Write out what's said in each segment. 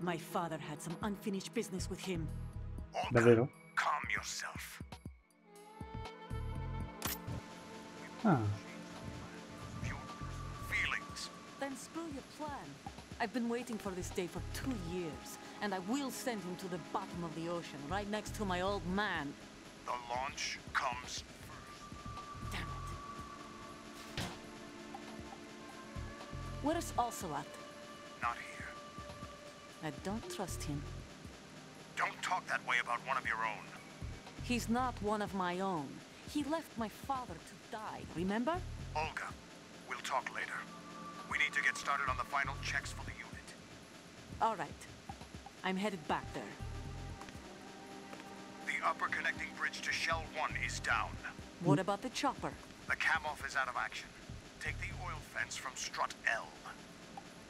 My father had some unfinished business with him. Davvero? Calm yourself. Ah. Feelings. Then screw your plan. I've been waiting for this day for 2 years, and I will send him to the bottom of the ocean, right next to my old man. The launch comes first. Damn it. Where's Ocelot? Not here. I don't trust him. Don't talk that way about one of your own. He's not one of my own. He left my father to die, remember? Olga, we'll talk later. We need to get started on the final checks for the unit. All right. I'm headed back there. The upper connecting bridge to Shell 1 is down. What about the chopper? The cam-off is out of action. Take the oil fence from strut L.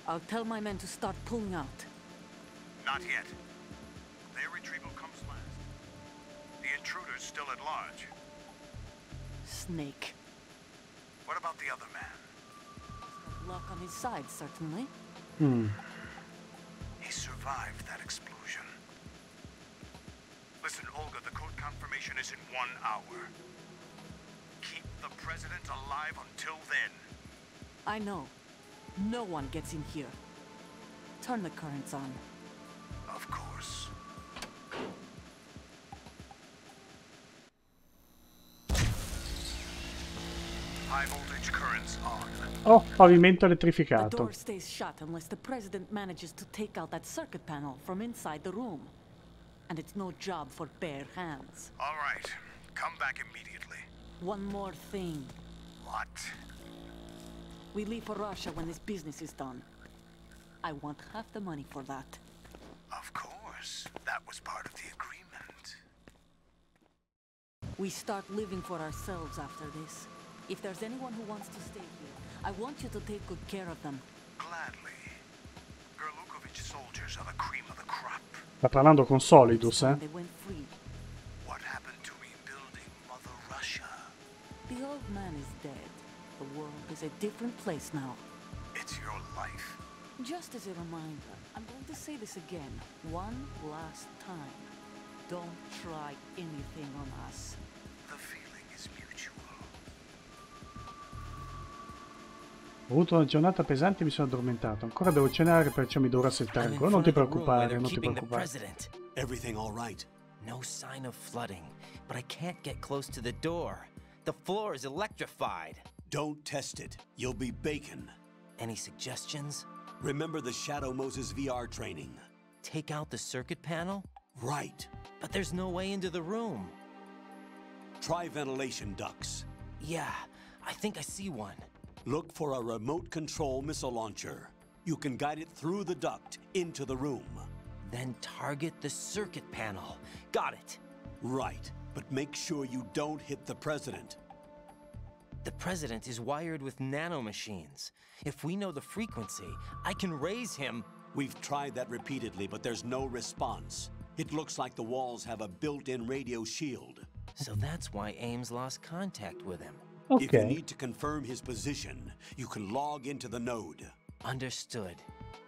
I'll tell my men to start pulling out. Not yet. Their retrieval comes last. The intruder's still at large. Snake. What about the other man? Luck on his side, certainly. He survived that explosion. Listen, Olga, the code confirmation is in 1 hour. Keep the president alive until then. I know. No one gets in here. Turn the currents on. Of course. High voltage currents on. Oh, pavimento The elettrificato. door stays shut unless the president manages to take out that circuit panel from inside the room. And it's no job for bare hands. All right. Come back immediately. One more thing. What? We leave for Russia when this business is done. I want half the money for that. Of course. That was part of the agreement. We start living for ourselves after this. If there's anyone who wants to stay here, I want you to take good care of them. Gladly. Gerlukovich soldiers are the cream of the crop. Sta parlando con Solidus, eh? They went free. What happened to rebuilding Mother Russia? The old man is dead. The world is a different place now. It's your life. Just as a reminder, I'm going to say this again, one last time. Don't try anything on us. The feeling is mutual. Ho avuto una giornata pesante e mi sono addormentato. Ancora devo cenare, perciò mi dovrò settare ancora. Non ti preoccupare, non ti preoccupare. Everything all right? No sign of flooding, but I can't get close to the door. The floor is electrified. Don't test it. You'll be bacon. Any suggestions? Remember the Shadow Moses VR training? Take out the circuit panel? Right. But there's no way into the room. Try ventilation ducts. Yeah, I think I see one. Look for a remote control missile launcher. You can guide it through the duct into the room. Then target the circuit panel. Got it. Right, but make sure you don't hit the president. The president is wired with nanomachines. If we know the frequency, I can raise him. We've tried that repeatedly, but there's no response. It looks like the walls have a built-in radio shield. So that's why Ames lost contact with him. If you Ok. need to confirm his position, you can log into the node. Understood.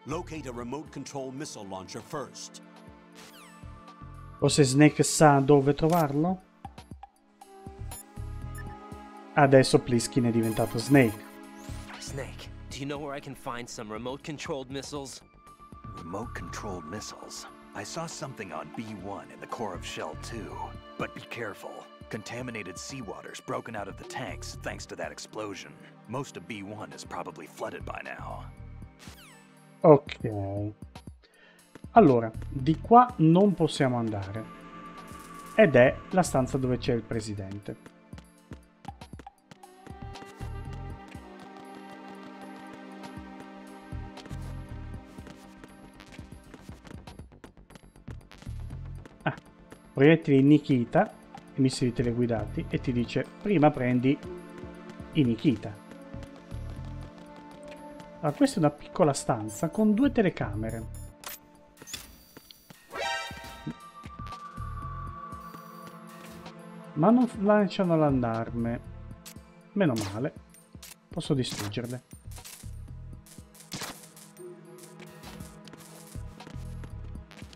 Locate a remote control missile launcher first. O se Snake sa dove trovarlo? Adesso Pliskin è diventato Snake. Snake, do you know where I can find some remote-controlled missiles? Remote-controlled missiles. I saw something on B1 in the core of Shell 2. But be careful. Contaminated seawater's broken out of the tanks thanks to that explosion. Most of B1 is probably flooded by now. Ok. Allora, di qua non possiamo andare. Ed è la stanza dove c'è il presidente. Proiettili Nikita, i missili teleguidati, e ti dice prima prendi i Nikita. Allora, questa è una piccola stanza con 2 telecamere. Ma non lanciano l'allarme. Meno male. Posso distruggerle.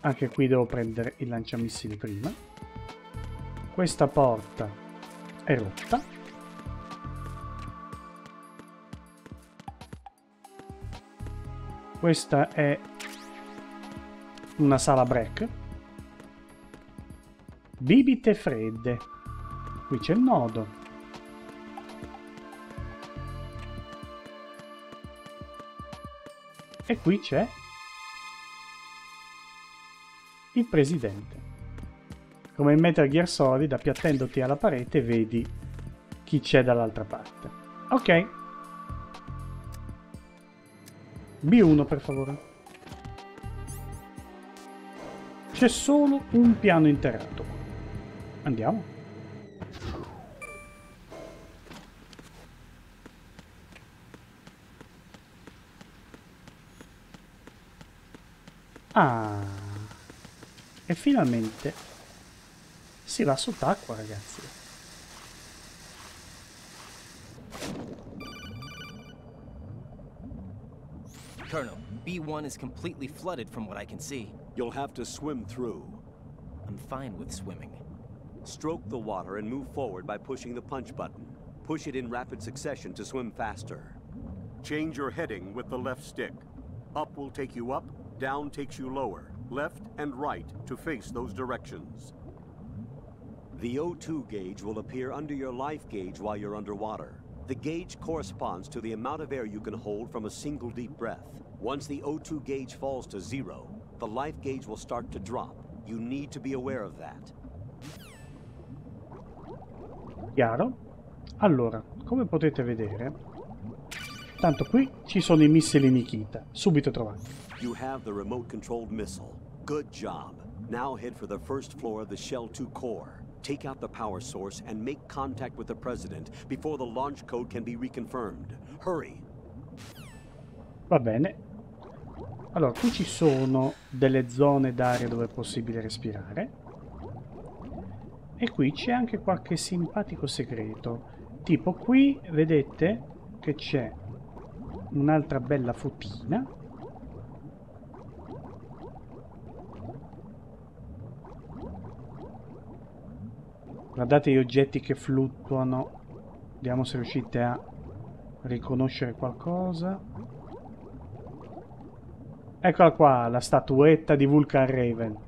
Anche qui devo prendere il lanciamissili prima. Questa porta è rotta. Questa è una sala break. Bibite fredde. Qui c'è il nodo. E qui c'è il presidente. Come in Metal Gear Solid, appiattendoti alla parete vedi chi c'è dall'altra parte. Ok. B1 per favore. C'è solo un piano interrato. Andiamo. Ah. E finalmente si va sott'acqua, ragazzi. Colonel, B1 is completely flooded from what I can see. You'll have to swim through. I'm fine with swimming. Stroke the water and move forward by pushing the punch button. Push it in rapid succession to swim faster. Change your heading with the left stick. Up will take you up, down takes you lower. Left and right to face those directions. The O2 gauge will appear under your life gauge while you're underwater. The gauge corresponds to the amount of air you can hold from a single deep breath. Once the O2 gauge falls to 0, the life gauge will start to drop. You need to be aware of that. Chiaro? Allora, come potete vedere, tanto qui ci sono i missili Nikita, subito trovati. You have the remote-controlled missile. Good job. Now head for the first floor of the Shell 2 core. Take out the power source and make contact with the President before the launch code can be reconfirmed. Hurry! Va bene. Allora, qui ci sono delle zone d'aria dove è possibile respirare. E qui c'è anche qualche simpatico segreto. Tipo qui, vedete che c'è un'altra bella fotina. Guardate gli oggetti che fluttuano. Vediamo se riuscite a riconoscere qualcosa. Eccola qua, la statuetta di Vulcan Raven.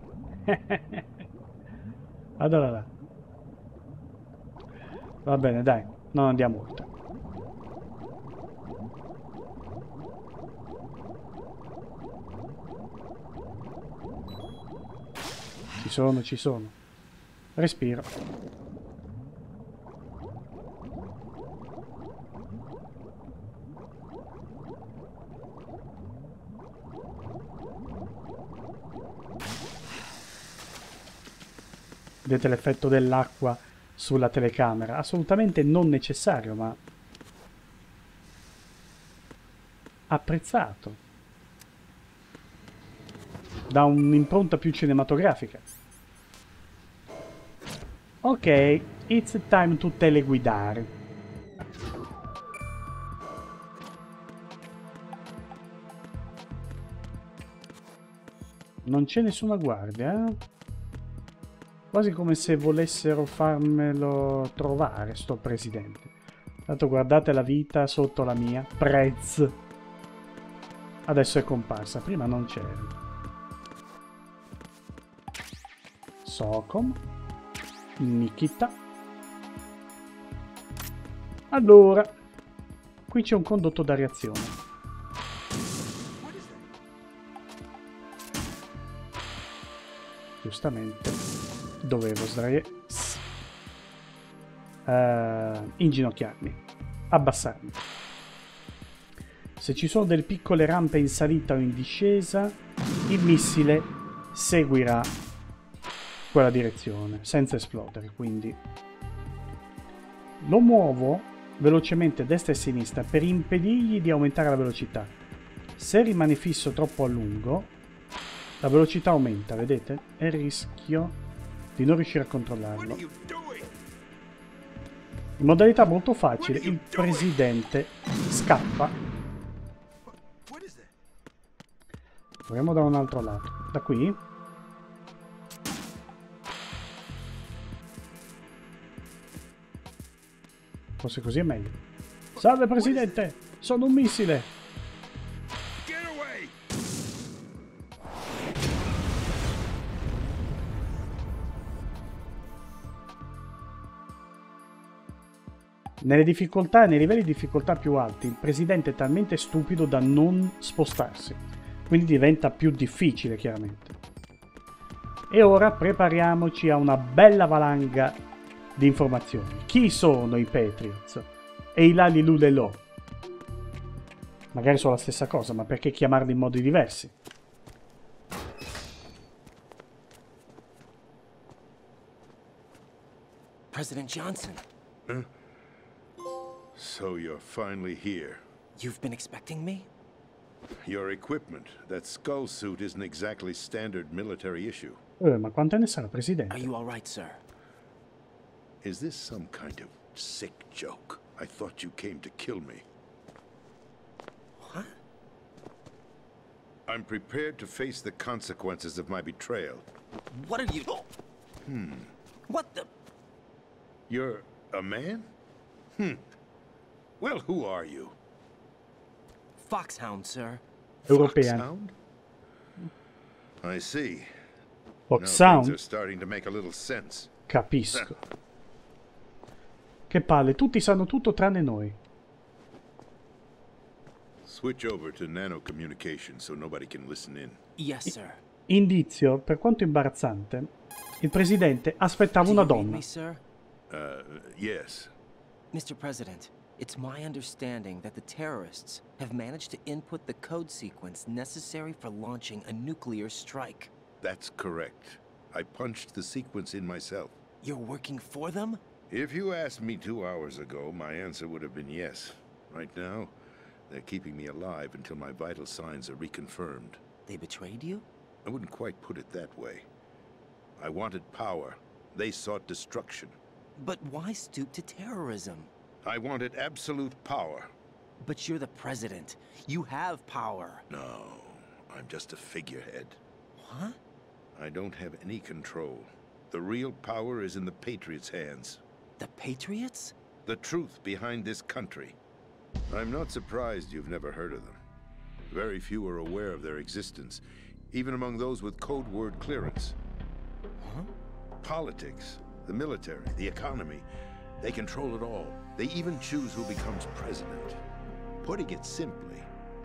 Guardala là. Va bene, dai, non andiamo oltre. Ci sono. Respiro. Vedete l'effetto dell'acqua sulla telecamera? Assolutamente non necessario, ma apprezzato. Da un'impronta più cinematografica. Ok, it's time to teleguidare. Non c'è nessuna guardia, eh? Quasi come se volessero farmelo trovare, sto presidente. Tanto guardate la vita sotto la mia. Prez. Adesso è comparsa, prima non c'era. Socom. Nikita. Allora, qui c'è un condotto da reazione. Giustamente dovevo inginocchiarmi, abbassarmi. Se ci sono delle piccole rampe in salita o in discesa, il missile seguirà quella direzione senza esplodere, quindi lo muovo velocemente a destra e a sinistra per impedirgli di aumentare la velocità. Se rimane fisso troppo a lungo la velocità aumenta, vedete? E rischio di non riuscire a controllarlo. In modalità molto facile il presidente scappa. Proviamo da un altro lato. Da qui? forse così è meglio. Salve Presidente, sono un missile. Get away! Nelle difficoltà, nei livelli di difficoltà più alti, il Presidente è talmente stupido da non spostarsi, quindi diventa più difficile chiaramente. E ora prepariamoci a una bella valanga di informazioni. Chi sono i Patriots? E i Lalilulelò? Magari sono la stessa cosa, ma perché chiamarli in modi diversi? President Johnson, So you're finally here. you've been expecting me? Your equipment, that skull suit isn't exactly standard military issue. Ma quante ne sarà, Are Presidente? you all right, sir? Is this some kind of sick joke? I thought you came to kill me. What? I'm prepared to face the consequences of my betrayal. What are you... What the... You're a man? Well, who are you? Foxhound, sir. European. Foxhound? I see. Fox Now things Sound? are starting to make a little sense. Capisco. Che palle, tutti sanno tutto tranne noi. Switch over to nano-communication so nobody can listen in. Yes, sir. Indizio, per quanto imbarazzante, il Presidente aspettava Do una you read donna. me, sir? Yes. Mr. President, it's my understanding that the terrorists have managed to input the code sequence necessary for launching a nuclear strike. That's correct. I punched the sequence in myself. You're working for them? If you asked me 2 hours ago, my answer would have been yes. Right now, they're keeping me alive until my vital signs are reconfirmed. They betrayed you? I wouldn't quite put it that way. I wanted power. They sought destruction. But why stoop to terrorism? I wanted absolute power. But you're the president. You have power. No, I'm just a figurehead. What? I don't have any control. The real power is in the Patriots' hands. The Patriots? The truth behind this country. I'm not surprised you've never heard of them. Very few are aware of their existence, even among those with code word clearance. Huh? Politics, the military, the economy, they control it all. They even choose who becomes president. Putting it simply,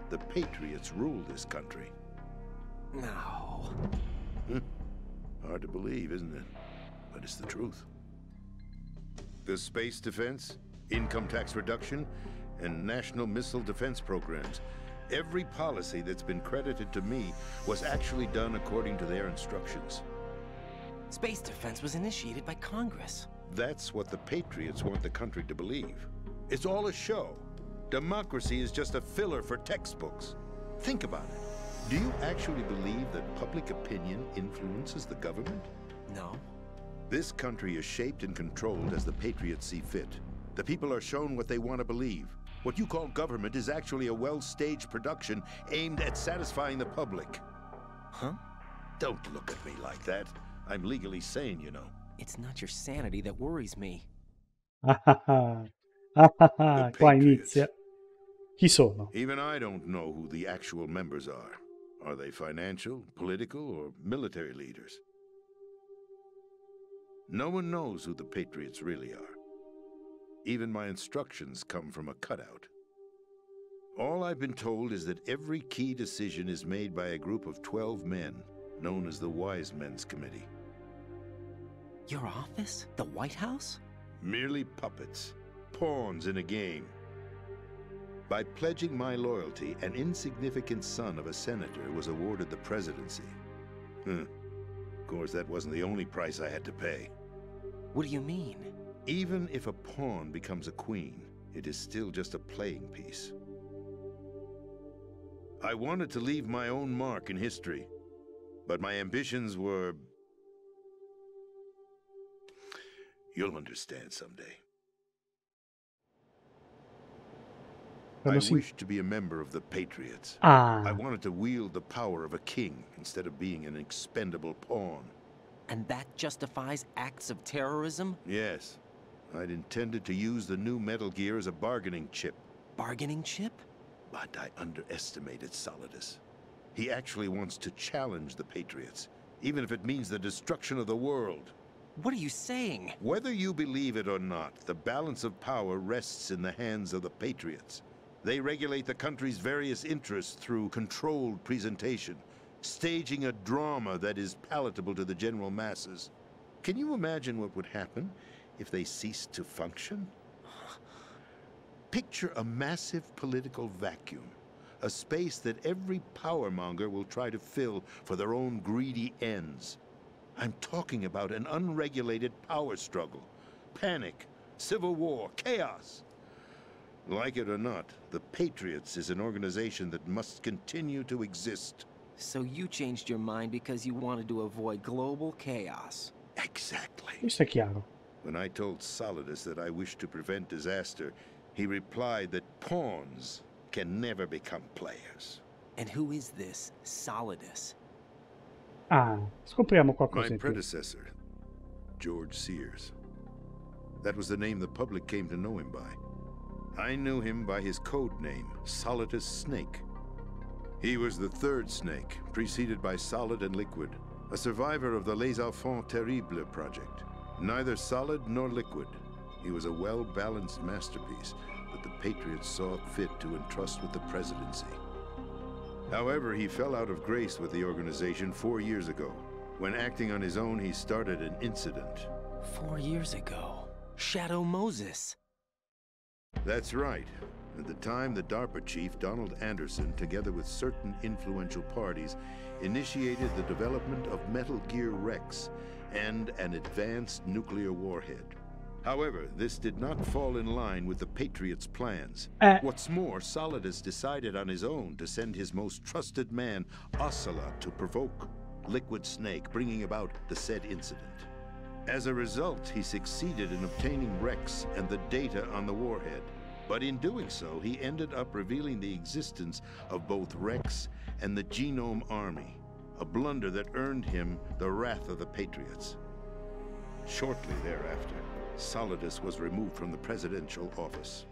the Patriots rule this country. No. Hard to believe, isn't it? But it's the truth. The space defense, income tax reduction, and national missile defense programs. Every policy that's been credited to me was actually done according to their instructions. Space defense was initiated by Congress. That's what the Patriots want the country to believe. It's all a show. Democracy is just a filler for textbooks. Think about it. Do you actually believe that public opinion influences the government? No. This country is shaped and controlled as the Patriots see fit. The people are shown what they want to believe. What you call government is actually a well-staged production aimed at satisfying the public. Huh? Don't look at me like that. I'm legally sane, you know. It's not your sanity that worries me. Qua inizia. Chi sono? Even I don't know who the actual members are. Are they financial, political, or military leaders? No one knows who the Patriots really are. Even my instructions come from a cutout. All I've been told is that every key decision is made by a group of 12 men, known as the Wise Men's Committee. Your office? The White House? Merely puppets, pawns in a game. By pledging my loyalty, an insignificant son of a senator was awarded the presidency. Of course, that wasn't the only price I had to pay. What do you mean? Even if a pawn becomes a queen, it is still just a playing piece. I wanted to leave my own mark in history, but my ambitions were... You'll understand someday. I wished to be a member of the Patriots. I wanted to wield the power of a king instead of being an expendable pawn. And that justifies acts of terrorism? Yes. I'd intended to use the new Metal Gear as a bargaining chip, Bargaining chip? but I underestimated Solidus. He actually wants to challenge the Patriots, even if it means the destruction of the world. What are you saying? Whether you believe it or not, the balance of power rests in the hands of the Patriots. They regulate the country's various interests through controlled presentation, staging a drama that is palatable to the general masses. Can you imagine what would happen if they ceased to function? Picture a massive political vacuum, a space that every powermonger will try to fill for their own greedy ends. I'm talking about an unregulated power struggle, panic, civil war, chaos. Like it or not, the Patriots is an organization that must continue to exist. So you changed your mind because you wanted to avoid global chaos. Exactly. Questo è chiaro. When I told Solidus that I wished to prevent disaster, he replied that pawns can never become players. And who is this Solidus? Ah, scopriamo My qualcosa in più. predecessor, George Sears. That was the name the public came to know him by. I knew him by his code name, Solidus Snake. He was the third snake, preceded by Solid and Liquid, a survivor of the Les Enfants Terribles project. Neither solid nor liquid, he was a well-balanced masterpiece that the Patriots saw fit to entrust with the presidency. However, he fell out of grace with the organization 4 years ago. When acting on his own, he started an incident. 4 years ago. Shadow Moses. That's right. At the time, the DARPA chief, Donald Anderson, together with certain influential parties, initiated the development of Metal Gear Rex and an advanced nuclear warhead. However, this did not fall in line with the Patriots' plans. What's more, Solidus decided on his own to send his most trusted man, Ocelot, to provoke Liquid Snake, bringing about the said incident. As a result, he succeeded in obtaining Rex and the data on the warhead. But in doing so, he ended up revealing the existence of both Rex and the Genome Army, a blunder that earned him the wrath of the Patriots. Shortly thereafter, Solidus was removed from the presidential office.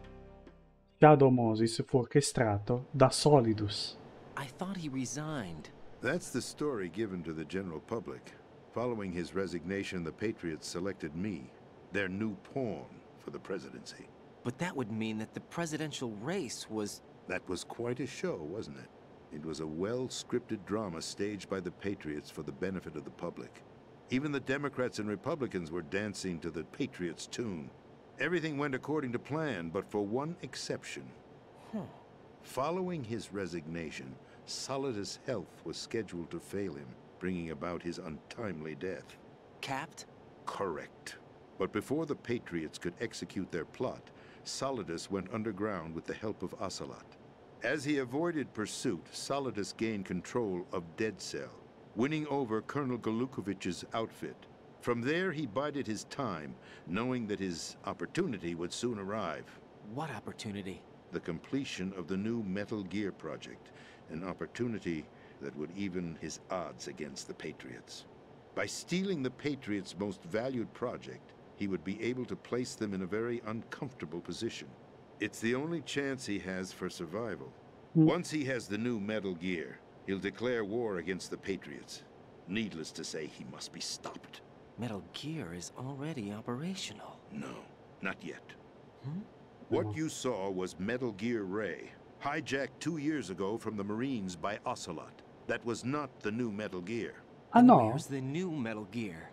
Shadow Moses fu orchestrato da Solidus. I thought he resigned. That's the story given to the general public. Following his resignation, the Patriots selected me, their new pawn, for the presidency. But that would mean that the presidential race was... That was quite a show, wasn't it? It was a well-scripted drama staged by the Patriots for the benefit of the public. Even the Democrats and Republicans were dancing to the Patriots' tune. Everything went according to plan, but for one exception. Following his resignation, Solidus' health was scheduled to fail him, bringing about his untimely death. Capped? Correct. But before the Patriots could execute their plot, Solidus went underground with the help of Ocelot. As he avoided pursuit, Solidus gained control of Dead Cell, winning over Colonel Golukovich's outfit. From there, he bided his time, knowing that his opportunity would soon arrive. What opportunity? The completion of the new Metal Gear project, an opportunity that would even his odds against the Patriots. By stealing the Patriots' most valued project, he would be able to place them in a very uncomfortable position. It's the only chance he has for survival. Once he has the new Metal Gear, he'll declare war against the Patriots. Needless to say, he must be stopped. Metal Gear is already operational. No, not yet. What you saw was Metal Gear Ray, hijacked 2 years ago from the Marines by Ocelot. That was not the new Metal Gear. Ah no? Where's the new Metal Gear?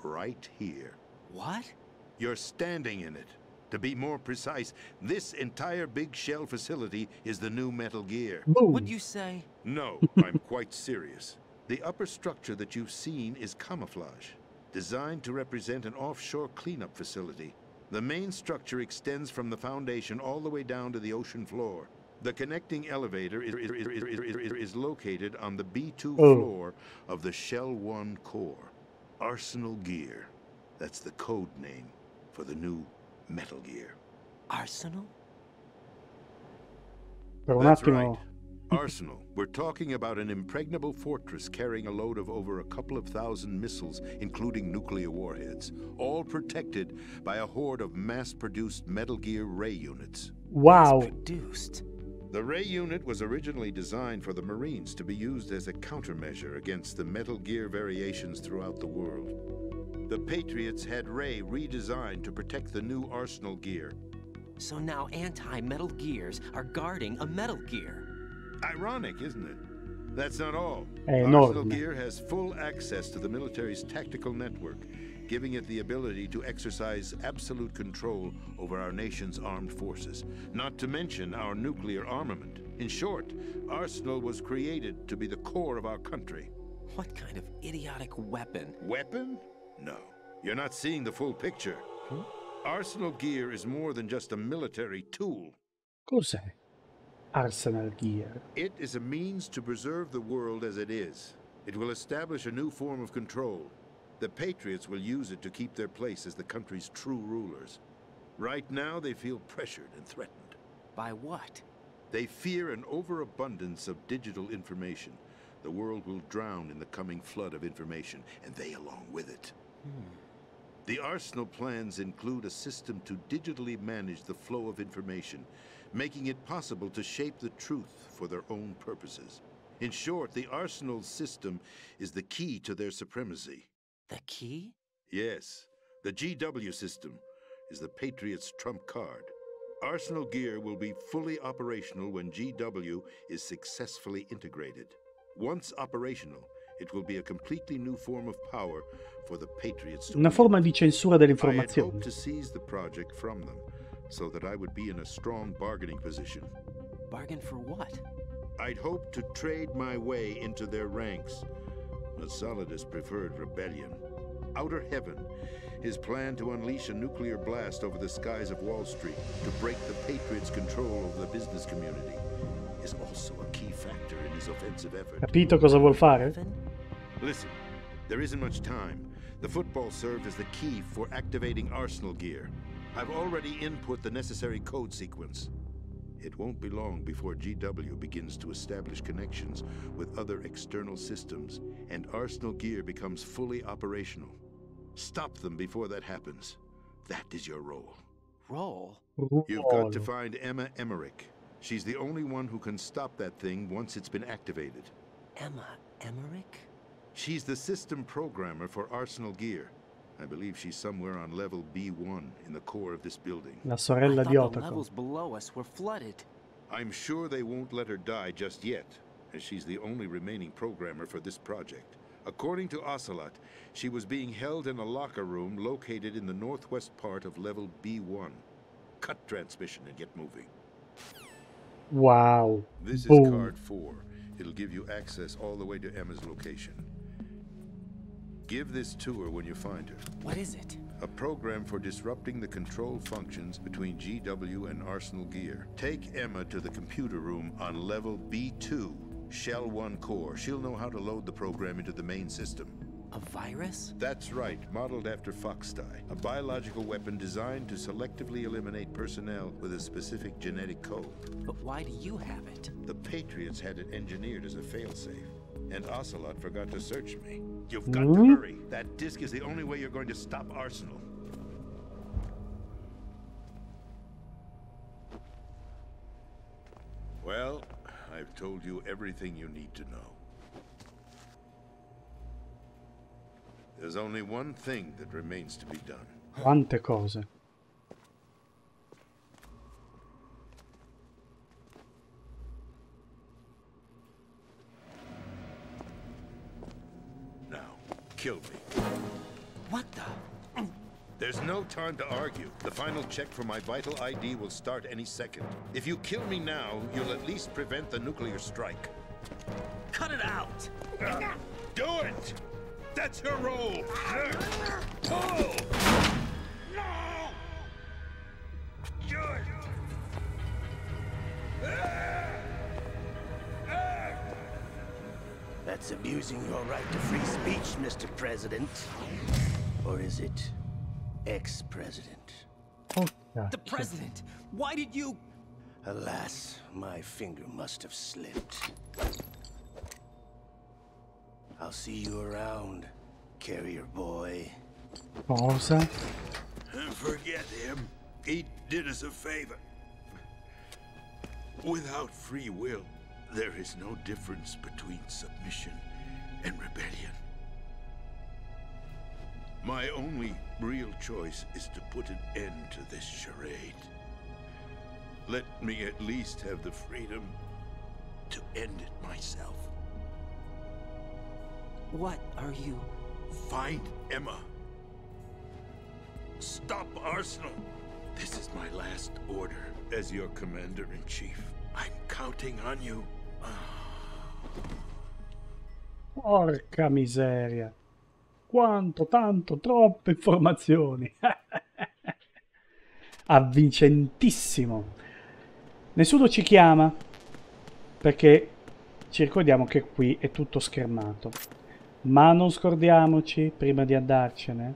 Right here. What? You're standing in it. To be more precise, this entire big shell facility is the new Metal Gear. Boom. What'd you say? No, I'm quite serious. The upper structure that you've seen is camouflage, designed to represent an offshore cleanup facility. The main structure extends from the foundation all the way down to the ocean floor. The connecting elevator is located on the B2 floor of the Shell 1 core. Arsenal Gear. That's the code name for the new Metal Gear. Arsenal? Per un That's attimo right. Arsenal. We're talking about an impregnable fortress carrying a load of over a couple of thousand missiles, including nuclear warheads, all protected by a horde of mass-produced Metal Gear ray units. Wow. Produced. The ray unit was originally designed for the Marines to be used as a countermeasure against the Metal Gear variations throughout the world. The Patriots had Ray redesigned to protect the new Arsenal gear. So now anti-Metal Gears are guarding a Metal Gear. Ironic, isn't it? That's not all. Enorme. Arsenal gear has full access to the military's tactical network, giving it the ability to exercise absolute control over our nation's armed forces, not to mention our nuclear armament. In short, Arsenal was created to be the core of our country. What kind of idiotic weapon? Weapon? No. You're not seeing the full picture. Arsenal gear is more than just a military tool. Cos'è Arsenal Gear? It is a means to preserve the world as it is. It will establish a new form of control. The Patriots will use it to keep their place as the country's true rulers. Right now, they feel pressured and threatened. By what? They fear an overabundance of digital information. The world will drown in the coming flood of information, and they along with it. The Arsenal plans include a system to digitally manage the flow of information, making it possible to shape the truth for their own purposes. In short, the Arsenal system is the key to their supremacy. The key? Yes, the GW system is the Patriots' trump card. Arsenal gear will be fully operational when GW is successfully integrated. Once operational, it will be a completely new form of power for the Patriots to Una forma di censura delle I had informazioni. hoped to seize the project from them, so that I would be in a strong bargaining position. Bargain for what? I'd hoped to trade my way into their ranks. But Solidus preferred rebellion. Outer Heaven, his plan to unleash a nuclear blast over the skies of Wall Street to break the Patriots' control over the business community, is also a key factor in his offensive effort. Capito cosa vuol fare? Listen, there isn't much time. The football served as the key for activating Arsenal gear. I've already input the necessary code sequence. It won't be long before GW begins to establish connections with other external systems, and Arsenal gear becomes fully operational. Stop them before that happens. That is your role. Role? You've got to find Emma Emmerich. She's the only one who can stop that thing once it's been activated. Emma Emmerich? She's the system programmer for Arsenal gear. I believe she's somewhere on level B1 in the core of this building. La I sorella di thought the Otacon. levels below us were flooded. I'm sure they won't let her die just yet, as she's the only remaining programmer for this project. According to Ocelot, she was being held in a locker room located in the northwest part of level B1. Cut transmission and get moving. Wow. This is Boom. card 4. It'll give you access all the way to Emma's location. Give this to her when you find her. What is it? A program for disrupting the control functions between GW and Arsenal gear. Take Emma to the computer room on level B2, Shell 1 core. She'll know how to load the program into the main system. A virus? That's right, modeled after Foxdie, a biological weapon designed to selectively eliminate personnel with a specific genetic code. But why do you have it? The Patriots had it engineered as a failsafe, and Ocelot forgot to search me. You've got to hurry. That disk is the only way you're going to stop Arsenal. Well, I've told you everything you need to know. There's only one thing that remains to be done. Quante cose. Now, kill me. What the? There's no time to argue. The final check for my vital ID will start any second. If you kill me now, you'll at least prevent the nuclear strike. Cut it out! Do it! That's your role! Pull! No! Good! That's abusing your right to free speech, Mr. President. Or is it ex-president? Oh, The president! Why did you... Alas, my finger must have slipped. I'll see you around, carrier boy. Cosa? Forget him. He did us a favor. Without free will, there is no difference between submission and rebellion. My only real choice is to put an end to this charade. Let me at least have the freedom to end it myself. What are you... Find Emma. Stop Arsenal. This is my last order as your commander-in-chief. I'm counting on you. Porca miseria. Quanto, tanto, troppe informazioni. Avvincentissimo. Nessuno ci chiama perché ci ricordiamo che qui è tutto schermato. Ma non scordiamoci prima di andarcene.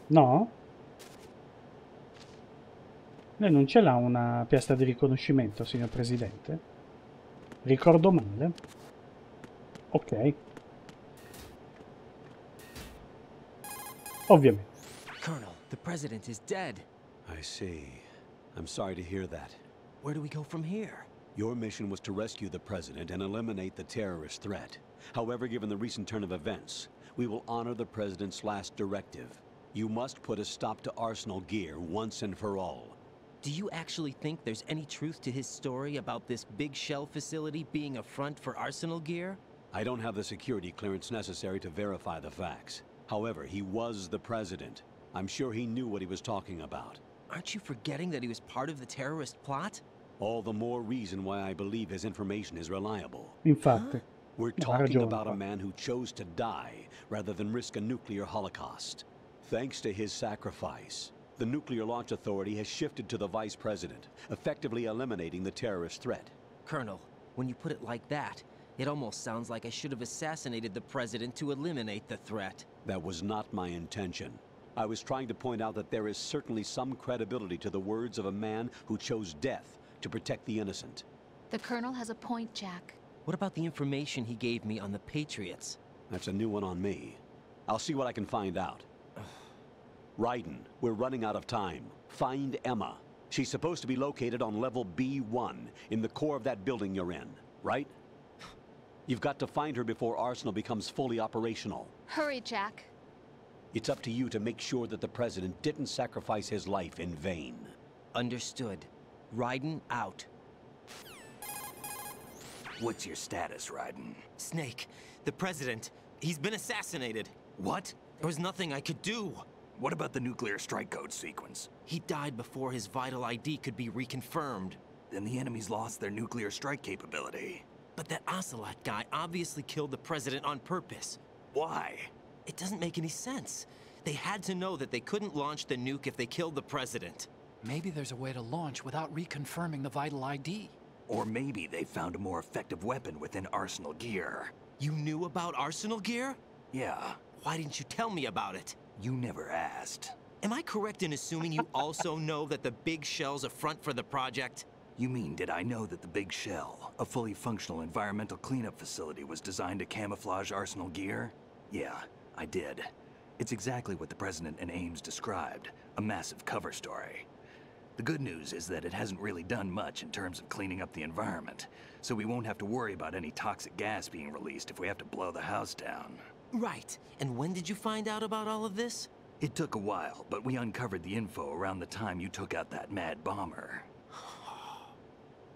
No? Lei non ce l'ha una piastra di riconoscimento, signor Presidente? Ricordo male? Ok. Ovviamente. Colonel, the President is dead. I see. I'm sorry to hear that. Where do we go from here? Your mission was to rescue the President and eliminate the terrorist threat. However, given the recent turn of events, we will honor the President's last directive. You must put a stop to Arsenal gear once and for all. Do you actually think there's any truth to his story about this big shell facility being a front for Arsenal gear? I don't have the security clearance necessary to verify the facts. However, he was the President. I'm sure he knew what he was talking about. Aren't you forgetting that he was part of the terrorist plot? All the more reason why I believe his information is reliable. Infatti. We're talking about a man who chose to die rather than risk a nuclear holocaust. Thanks to his sacrifice, the Nuclear Launch Authority has shifted to the Vice President, effectively eliminating the terrorist threat. Colonel, when you put it like that, it almost sounds like I should have assassinated the President to eliminate the threat. That was not my intention. I was trying to point out that there is certainly some credibility to the words of a man who chose death to protect the innocent. The Colonel has a point, Jack. What about the information he gave me on the Patriots? That's a new one on me. I'll see what I can find out. Raiden, we're running out of time. Find Emma. She's supposed to be located on level B1, in the core of that building you're in, right? You've got to find her before Arsenal becomes fully operational. Hurry, Jack. It's up to you to make sure that the President didn't sacrifice his life in vain. Understood. Raiden out. What's your status, Raiden? Snake, the President, he's been assassinated. What? There was nothing I could do. What about the nuclear strike code sequence? He died before his vital ID could be reconfirmed. Then the enemy's lost their nuclear strike capability. But that Ocelot guy obviously killed the President on purpose. Why? It doesn't make any sense. They had to know that they couldn't launch the nuke if they killed the President. Maybe there's a way to launch without reconfirming the vital ID. Or maybe they found a more effective weapon within Arsenal gear. You knew about Arsenal gear? Yeah. Why didn't you tell me about it? You never asked. Am I correct in assuming you also know that the Big Shell's a front for the project? You mean, did I know that the Big Shell, a fully functional environmental cleanup facility, was designed to camouflage Arsenal gear? Yeah, I did. It's exactly what the President and Ames described, a massive cover story. The good news is that it hasn't really done much in terms of cleaning up the environment, so we won't have to worry about any toxic gas being released if we have to blow the house down. Right. And when did you find out about all of this? It took a while, but we uncovered the info around the time you took out that mad bomber.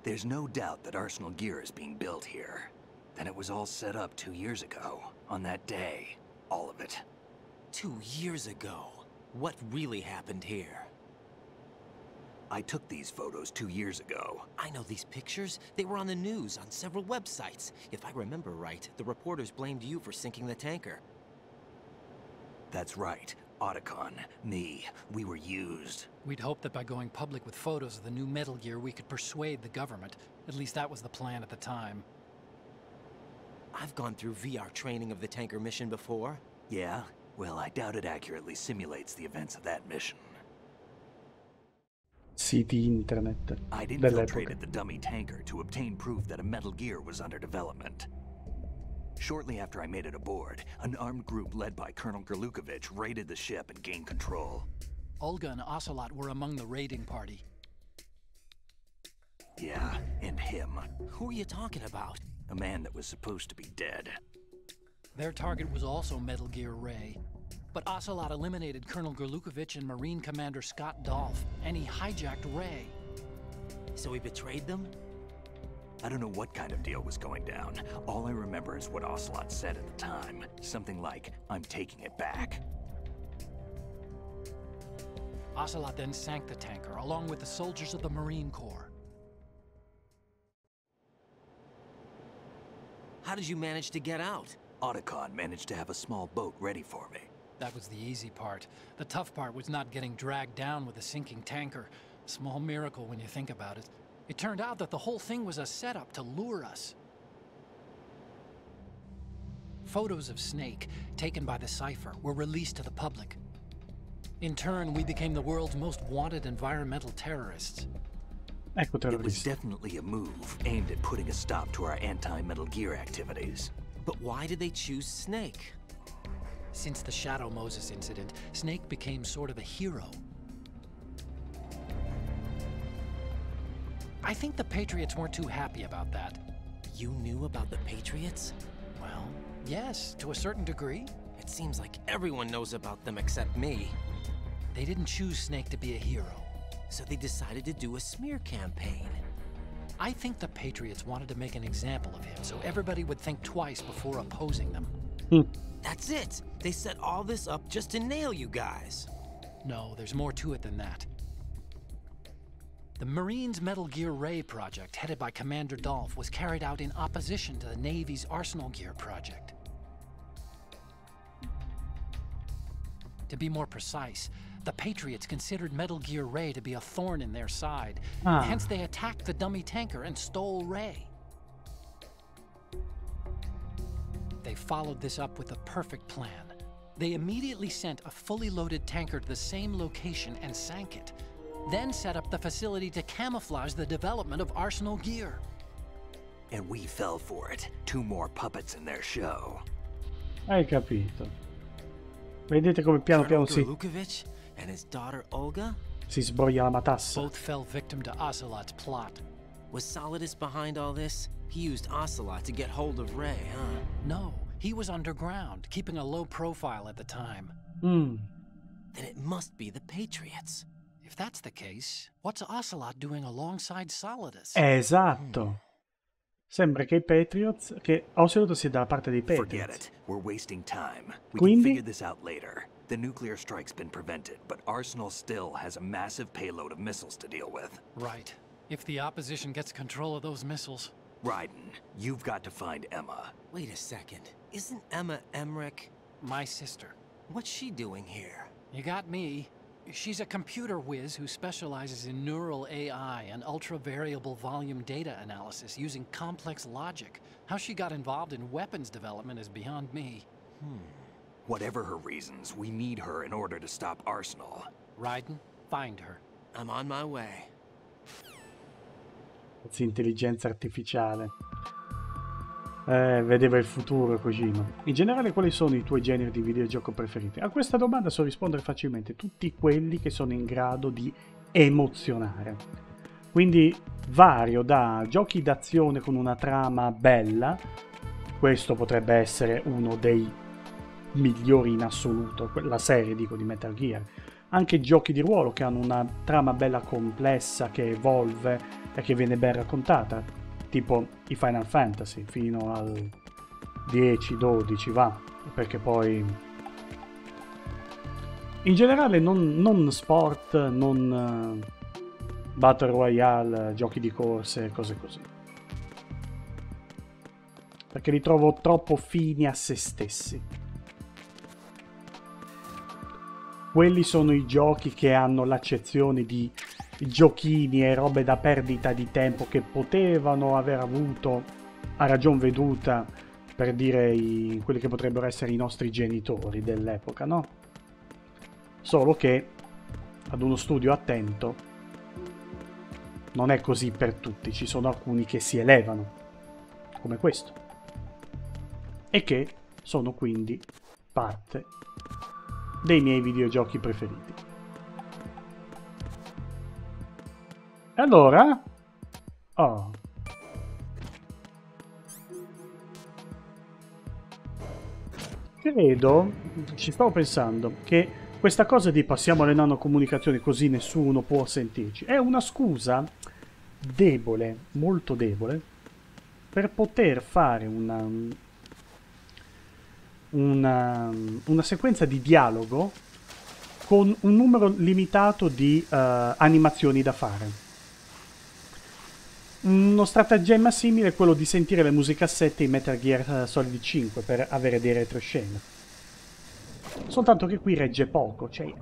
There's no doubt that Arsenal gear is being built here. Then it was all set up 2 years ago, on that day. All of it. 2 years ago? What really happened here? I took these photos 2 years ago. I know these pictures. They were on the news, on several websites. If I remember right, the reporters blamed you for sinking the tanker. That's right. Otacon, me, we were used. We'd hoped that by going public with photos of the new Metal Gear, we could persuade the government. At least that was the plan at the time. I've gone through VR training of the tanker mission before. Yeah? Well, I doubt it accurately simulates the events of that mission. Siti internet I'd dell'epoca. infiltrated the dummy tanker to obtain proof that a Metal Gear was under development. Shortly after I made it aboard, an armed group led by Colonel Gerlukovich raided the ship and gained control. Olga and Ocelot were among the raiding party. Yeah, and him. Who are you talking about? A man that was supposed to be dead. Their target was also Metal Gear Ray. But Ocelot eliminated Colonel Gerlukovich and Marine Commander Scott Dolph, and he hijacked Ray. So he betrayed them? I don't know what kind of deal was going down. All I remember is what Ocelot said at the time. Something like, "I'm taking it back." Ocelot then sank the tanker, along with the soldiers of the Marine Corps. How did you manage to get out? Otacon managed to have a small boat ready for me. That was the easy part. The tough part was not getting dragged down with a sinking tanker. Small miracle when you think about it. It turned out that the whole thing was a setup to lure us. Photos of Snake, taken by the Cypher, were released to the public. In turn, we became the world's most wanted environmental terrorists. Ecco It was terroristi. definitely a move aimed at putting a stop to our anti-Metal Gear activities. But why did they choose Snake? Since the Shadow Moses incident, Snake became sort of a hero. I think the Patriots weren't too happy about that. You knew about the Patriots? Well, yes, to a certain degree. It seems like everyone knows about them except me. They didn't choose Snake to be a hero. So they decided to do a smear campaign. I think the Patriots wanted to make an example of him so everybody would think twice before opposing them. That's it! They set all this up just to nail you guys. No, there's more to it than that. The Marines' Metal Gear Ray project, headed by Commander Dolph, was carried out in opposition to the Navy's Arsenal Gear project. To be more precise, the Patriots considered Metal Gear Ray to be a thorn in their side. Hence, they attacked the dummy tanker and stole Ray. They followed this up with a perfect plan. They immediately sent a fully loaded tanker to the same location and sank it. Then set up the facility to camouflage the development of Arsenal Gear. And we fell for it. 2 more puppets in their show. Hai capito. Vedete come piano piano Gerlukovich and his daughter Olga si sbroglia la matassa. Both fell victim to Ocelot's plot. Was Solidus behind all this? He used Ocelot to get hold of Ray, huh? No, he was underground, keeping a low profile at the time. Then it must be the Patriots. If that's the case, what's Ocelot doing alongside Solidus? Esatto. Sembra che i Patriots, che Ocelot sia dalla parte dei Forget Patriots. it. We're wasting time. We Quindi? can figure this out later. The nuclear strike's been prevented, but Arsenal still has a massive payload of missiles to deal with. Right. If the opposition gets control of those missiles. Raiden, you've got to find Emma. Wait a second. Isn't Emma Emmerich? My sister. What's she doing here? You got me. She's a computer whiz who specializes in neural AI and ultra-variable volume data analysis using complex logic. How she got involved in weapons development is beyond me. Whatever her reasons, we need her in order to stop Arsenal. Raiden, find her. I'm on my way. Intelligenza artificiale. Vedeva il futuro, Kojima. In generale, quali sono i tuoi generi di videogioco preferiti? A questa domanda so rispondere facilmente. Tutti quelli che sono in grado di emozionare. Quindi vario da giochi d'azione con una trama bella. Questo potrebbe essere uno dei migliori in assoluto. La serie, dico, di Metal Gear. Anche giochi di ruolo che hanno una trama bella complessa, che evolve e che viene ben raccontata. Tipo i Final Fantasy, fino al 10-12 va, perché poi in generale non sport, non Battle Royale, giochi di corse, cose così, perché li trovo troppo fini a se stessi. Quelli sono i giochi che hanno l'accezione di giochini e robe da perdita di tempo che potevano aver avuto a ragion veduta per dire quelli che potrebbero essere i nostri genitori dell'epoca, no? Solo che ad uno studio attento non è così per tutti, ci sono alcuni che si elevano, come questo, e che sono quindi parte dei miei videogiochi preferiti. E allora... Oh. Credo, ci stavo pensando, che questa cosa di passiamo alle nanocomunicazioni così nessuno può sentirci è una scusa debole, molto debole, per poter fare una sequenza di dialogo con un numero limitato di animazioni da fare. Uno stratagemma simile è quello di sentire le musicassette in Metal Gear Solid 5 per avere dei retroscena. Soltanto che qui regge poco, cioè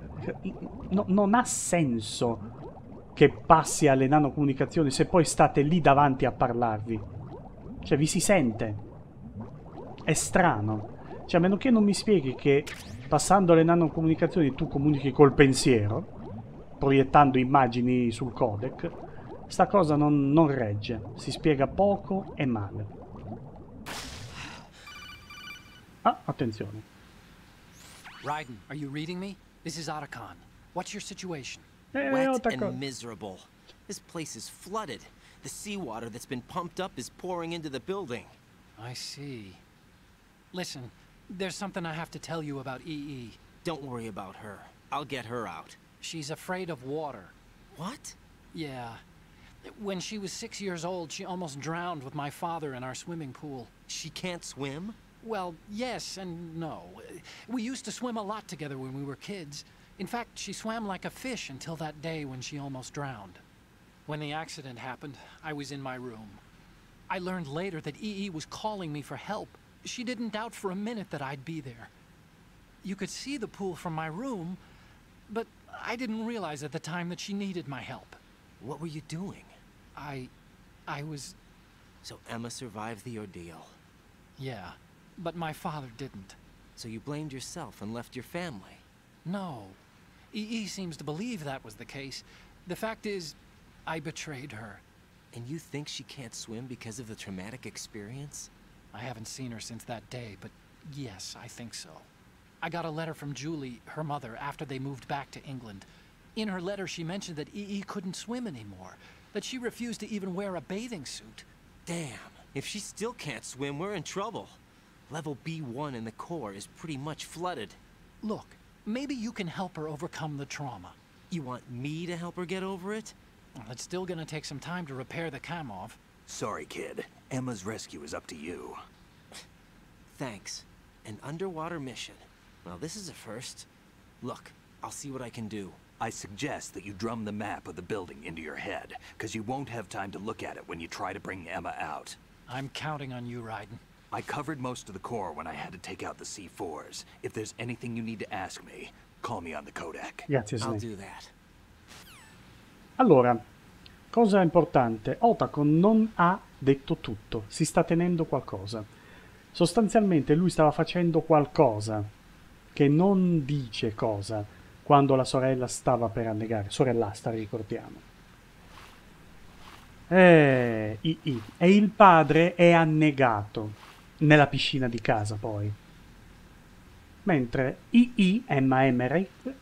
non ha senso che passi alle nanocomunicazioni se poi state lì davanti a parlarvi. Cioè vi si sente. È strano. Cioè a meno che non mi spieghi che passando alle nanocomunicazioni tu comunichi col pensiero, proiettando immagini sul codec, sta cosa non regge. Si spiega poco e male. Ah, attenzione. Raiden, are you reading me? This is Otacon. What's your situation? Wet and miserable. This place is flooded. The seawater that's been pumped up is pouring into the building. I see. Listen, there's something I have to tell you about EE. Don't worry about her. I'll get her out. She's afraid of water. What? Yeah. When she was 6 years old, she almost drowned with my father in our swimming pool. She can't swim? Well, yes and no. We used to swim a lot together when we were kids. In fact, she swam like a fish until that day when she almost drowned. When the accident happened, I was in my room. I learned later that EE was calling me for help. She didn't doubt for a minute that I'd be there. You could see the pool from my room, but I didn't realize at the time that she needed my help. What were you doing? I was... So Emma survived the ordeal. Yeah, but my father didn't. So you blamed yourself and left your family? No. EE seems to believe that was the case. The fact is, I betrayed her. And you think she can't swim because of the traumatic experience? I haven't seen her since that day, but yes, I think so. I got a letter from Julie, her mother, after they moved back to England. In her letter, she mentioned that EE couldn't swim anymore, that she refused to even wear a bathing suit. Damn, if she still can't swim, we're in trouble. Level B1 in the core is pretty much flooded. Look, maybe you can help her overcome the trauma. You want me to help her get over it? Well, it's still gonna take some time to repair the Kamov. Sorry, kid. Emma's rescue is up to you. Thanks. An underwater mission. Well, this is a first. Look, I'll see what I can do. I suggest that you drum the map of the building into your head, because you won't have time to look at it when you try to bring Emma out. I'm counting on you, Raiden. I covered most of the core when I had to take out the C4s. If there's anything you need to ask me, call me on the codec. Grazie, I'll do that. Allora, cosa importante, Otacon non ha detto tutto, si sta tenendo qualcosa. Sostanzialmente lui stava facendo qualcosa che non dice cosa quando la sorella stava per annegare. Sorellastra, ricordiamo. E il padre è annegato nella piscina di casa poi. Mentre Emma Emmerich,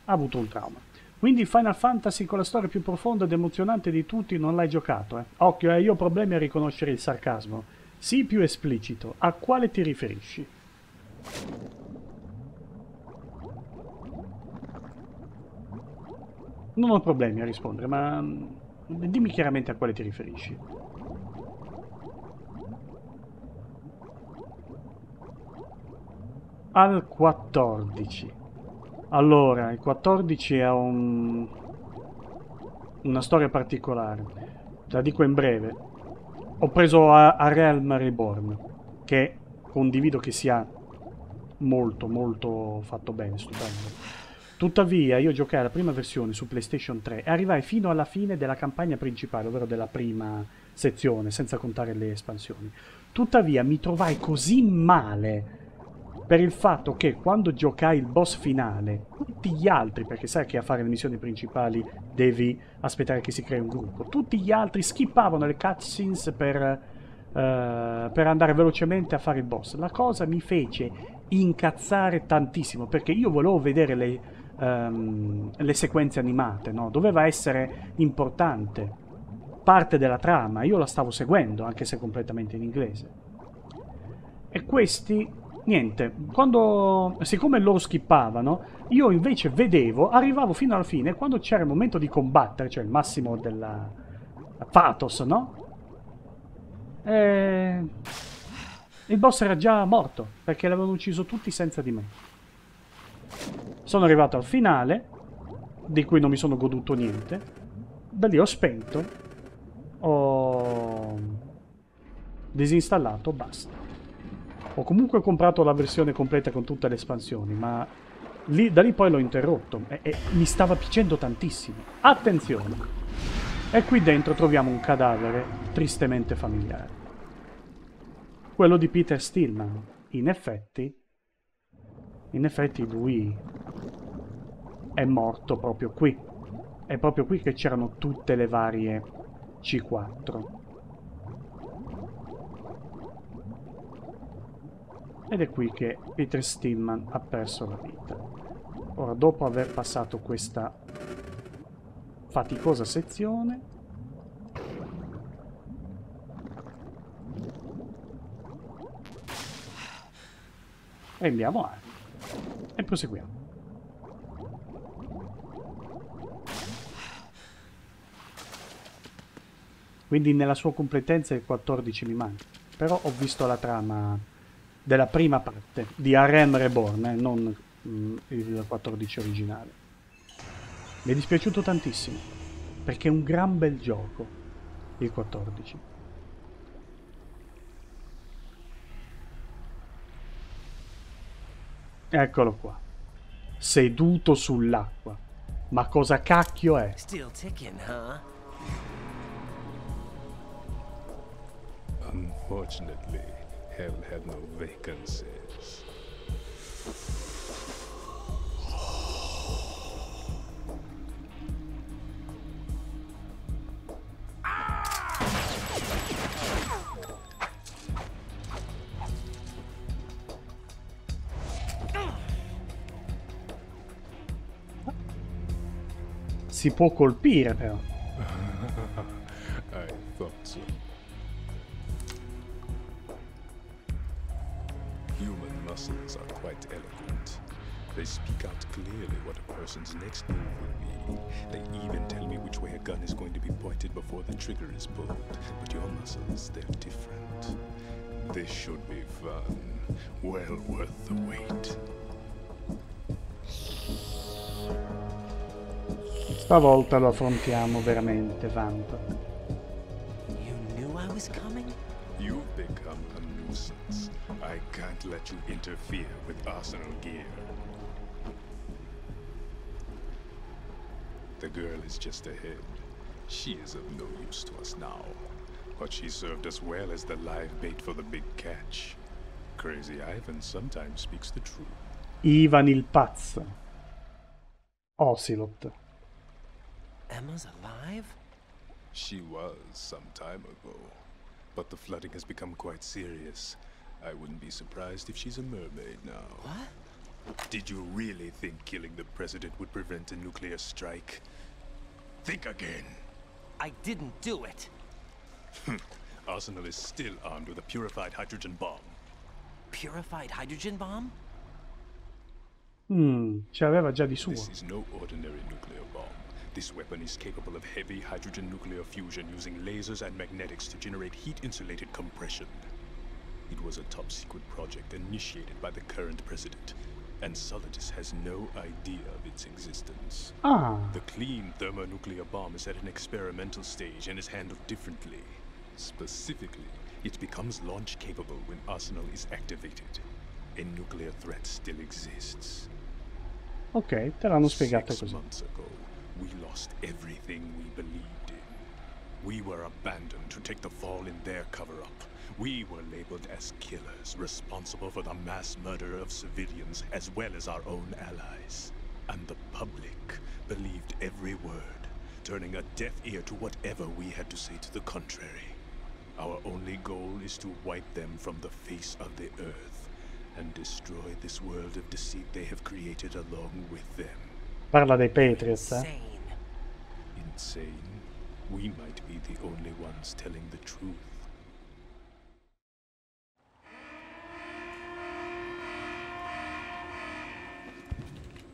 ha avuto un trauma. Quindi il Final Fantasy con la storia più profonda ed emozionante di tutti non l'hai giocato, eh? Occhio, io ho problemi a riconoscere il sarcasmo. Sii più esplicito. A quale ti riferisci? Non ho problemi a rispondere, ma dimmi chiaramente a quale ti riferisci. Al 14. Allora, il 14 ha una storia particolare. Te la dico in breve. Ho preso a Realm Reborn, che condivido che sia molto, molto fatto bene, stupendo. Tuttavia, io giocai la prima versione su PlayStation 3 e arrivai fino alla fine della campagna principale, ovvero della prima sezione, senza contare le espansioni. Tuttavia, mi trovai così male per il fatto che quando giocai il boss finale, tutti gli altri, perché sai che a fare le missioni principali devi aspettare che si crei un gruppo, tutti gli altri skippavano le cutscenes per andare velocemente a fare il boss. La cosa mi fece incazzare tantissimo, perché io volevo vedere le sequenze animate, no? Doveva essere importante, parte della trama, io la stavo seguendo, anche se completamente in inglese. E questi... niente, siccome loro skippavano, io invece vedevo, arrivavo fino alla fine, quando c'era il momento di combattere, cioè il massimo della pathos, no? E il boss era già morto, perché l'avevano ucciso tutti senza di me. Sono arrivato al finale, di cui non mi sono goduto niente. Da lì ho spento, ho disinstallato, basta. Ho comunque comprato la versione completa con tutte le espansioni, ma da lì poi l'ho interrotto e mi stava piacendo tantissimo. Attenzione! E qui dentro troviamo un cadavere tristemente familiare. Quello di Peter Stillman. In effetti lui è morto proprio qui. È proprio qui che c'erano tutte le varie C4. Ed è qui che Peter Stillman ha perso la vita. Ora, dopo aver passato questa faticosa sezione, prendiamo aria e proseguiamo. Quindi nella sua completezza il 14 mi manca. Però ho visto la trama della prima parte di Harem Reborn, non il 14 originale. Mi è dispiaciuto tantissimo, perché è un gran bel gioco, il 14. Eccolo qua, seduto sull'acqua. Ma cosa cacchio è? Still ticking, huh? Unfortunately, hell had no vacancies. Si può colpire però. I thought so. Human muscles are quite eloquent. They speak out clearly what a person's next move will be. They even tell me which way a gun is going to be pointed before the trigger is pulled. But your muscles, they're different. This should be fun. Well worth the wait. Stavolta lo affrontiamo veramente, Vamp. You knew I was coming? You've become a nuisance. I can't let you interfere with arsenal gear. The girl is just ahead. She is of no use to us now. But she served us well as the live bait for the big catch. Crazy Ivan sometimes speaks the truth. Ivan il pazzo. Ocelot. Emma's alive? She was some time ago. But the flooding has become quite serious. I wouldn't be surprised if she's a mermaid now. What? Did you really think killing the president would prevent a nuclear strike? Think again. I didn't do it. Arsenal is still armed with a purified hydrogen bomb. Purified hydrogen bomb? Ce l'aveva già di suo. This is no ordinary nuclear bomb. This weapon is capable of heavy hydrogen nuclear fusion using lasers and magnetics to generate heat-insulated compression. It was a top-secret project initiated by the current president, and Solidus has no idea of its existence. The clean thermonuclear bomb is at an experimental stage and is handled differently. Specifically, it becomes launch-capable when Arsenal is activated. A nuclear threat still exists. Ok, te l'hanno spiegato 6 così. months ago, we lost everything we believed in. We were abandoned to take the fall in their cover-up. We were labeled as killers, responsible for the mass murder of civilians as well as our own allies. And the public believed every word, turning a deaf ear to whatever we had to say to the contrary. Our only goal is to wipe them from the face of the earth and destroy this world of deceit they have created along with them. Parla dei Patriots, eh? Insane? We might be the only ones telling the truth.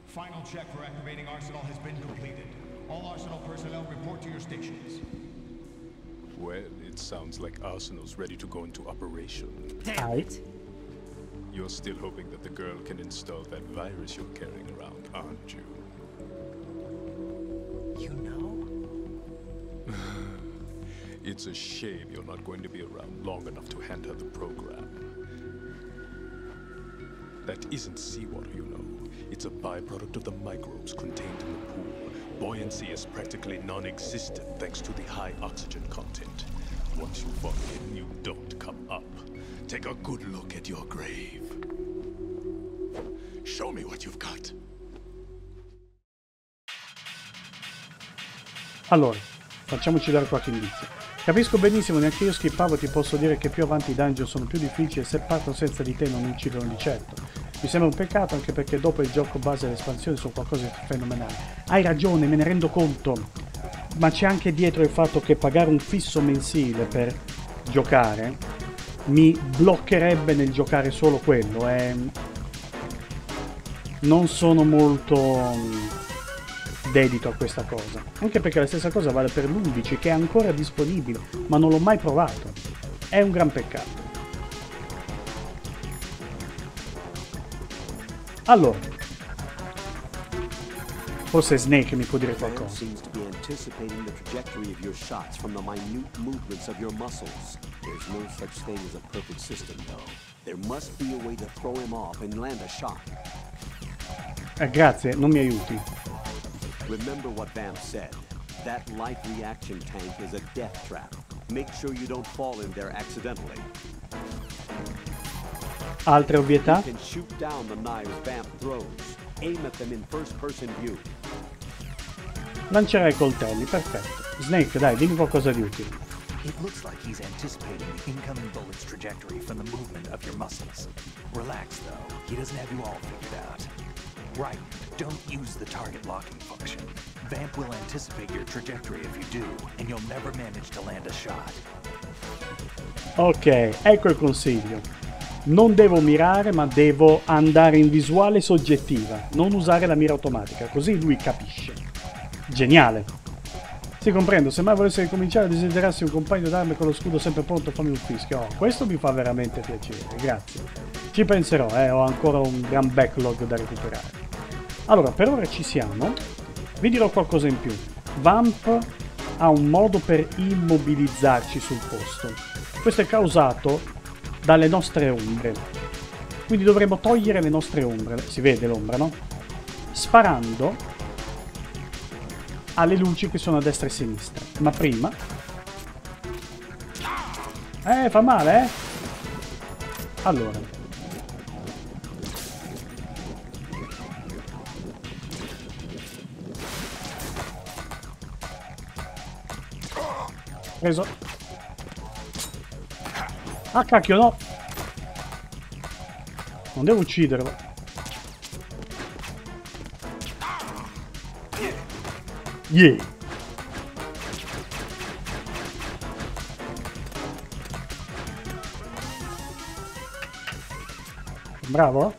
Final check for activating Arsenal has been completed. All Arsenal personnel report to your stations. Well, it sounds like Arsenal's ready to go into operation. Damn it. You're still hoping that the girl can install that virus you're carrying around, aren't you? You know? It's a shame you're not going to be around long enough to hand her the program. That isn't seawater, you know. It's a byproduct of the microbes contained in the pool. Buoyancy is practically non-existent thanks to the high oxygen content. Once you fall in, you don't come up. Take a good look at your grave. Show me what you've got. Allora, facciamoci dare qualche indizio. Capisco benissimo, neanche io skippavo, ti posso dire che più avanti i dungeon sono più difficili e se partono senza di te non uccidono di certo. Mi sembra un peccato anche perché dopo il gioco base e le espansioni sono qualcosa di fenomenale. Hai ragione, me ne rendo conto, ma c'è anche dietro il fatto che pagare un fisso mensile per giocare mi bloccherebbe nel giocare solo quello e non sono molto dedito a questa cosa, anche perché la stessa cosa vale per l'11 che è ancora disponibile ma non l'ho mai provato. È un gran peccato. Allora, forse Snake mi può dire qualcosa. Seems to be anticipating the trajectory of your shots from the minute movements of your muscles. There's no such thing as a perfect system, though. There must be a way to throw him off and land a shot. Grazie, non mi aiuti. Remember what Vamp said. That life reaction tank is a death trap. Make sure you don't fall in there accidentally. Altre ovvietà? You can shoot down the knives Vamp throws. Aim at them in first-person view. Lancerai coltelli, perfetto. Snake, dai, dimmi qualcosa di utile. It looks like he's anticipating the incoming bullet's trajectory from the movement of your muscles. Relax, though. He doesn't have you all figured out. Right, don't use the target locking function. Vamp will anticipate your trajectory if you do, and you'll never manage to land a shot. Ok, ecco il consiglio. Non devo mirare, ma devo andare in visuale soggettiva, non usare la mira automatica, così lui capisce. Geniale. Sì, comprendo, se mai volesse ricominciare a desiderarsi un compagno d'arme con lo scudo sempre pronto, fammi un fischio. Oh, questo mi fa veramente piacere, grazie. Ci penserò, ho ancora un gran backlog da recuperare. Allora, per ora ci siamo. Vi dirò qualcosa in più. Vamp ha un modo per immobilizzarci sul posto. Questo è causato dalle nostre ombre. Quindi dovremo togliere le nostre ombre. Si vede l'ombra, no? Sparando alle luci che sono a destra e a sinistra. Ma prima... fa male, eh? Allora... Preso. Ah, cacchio, no! Non devo ucciderlo. Yeah! Bravo?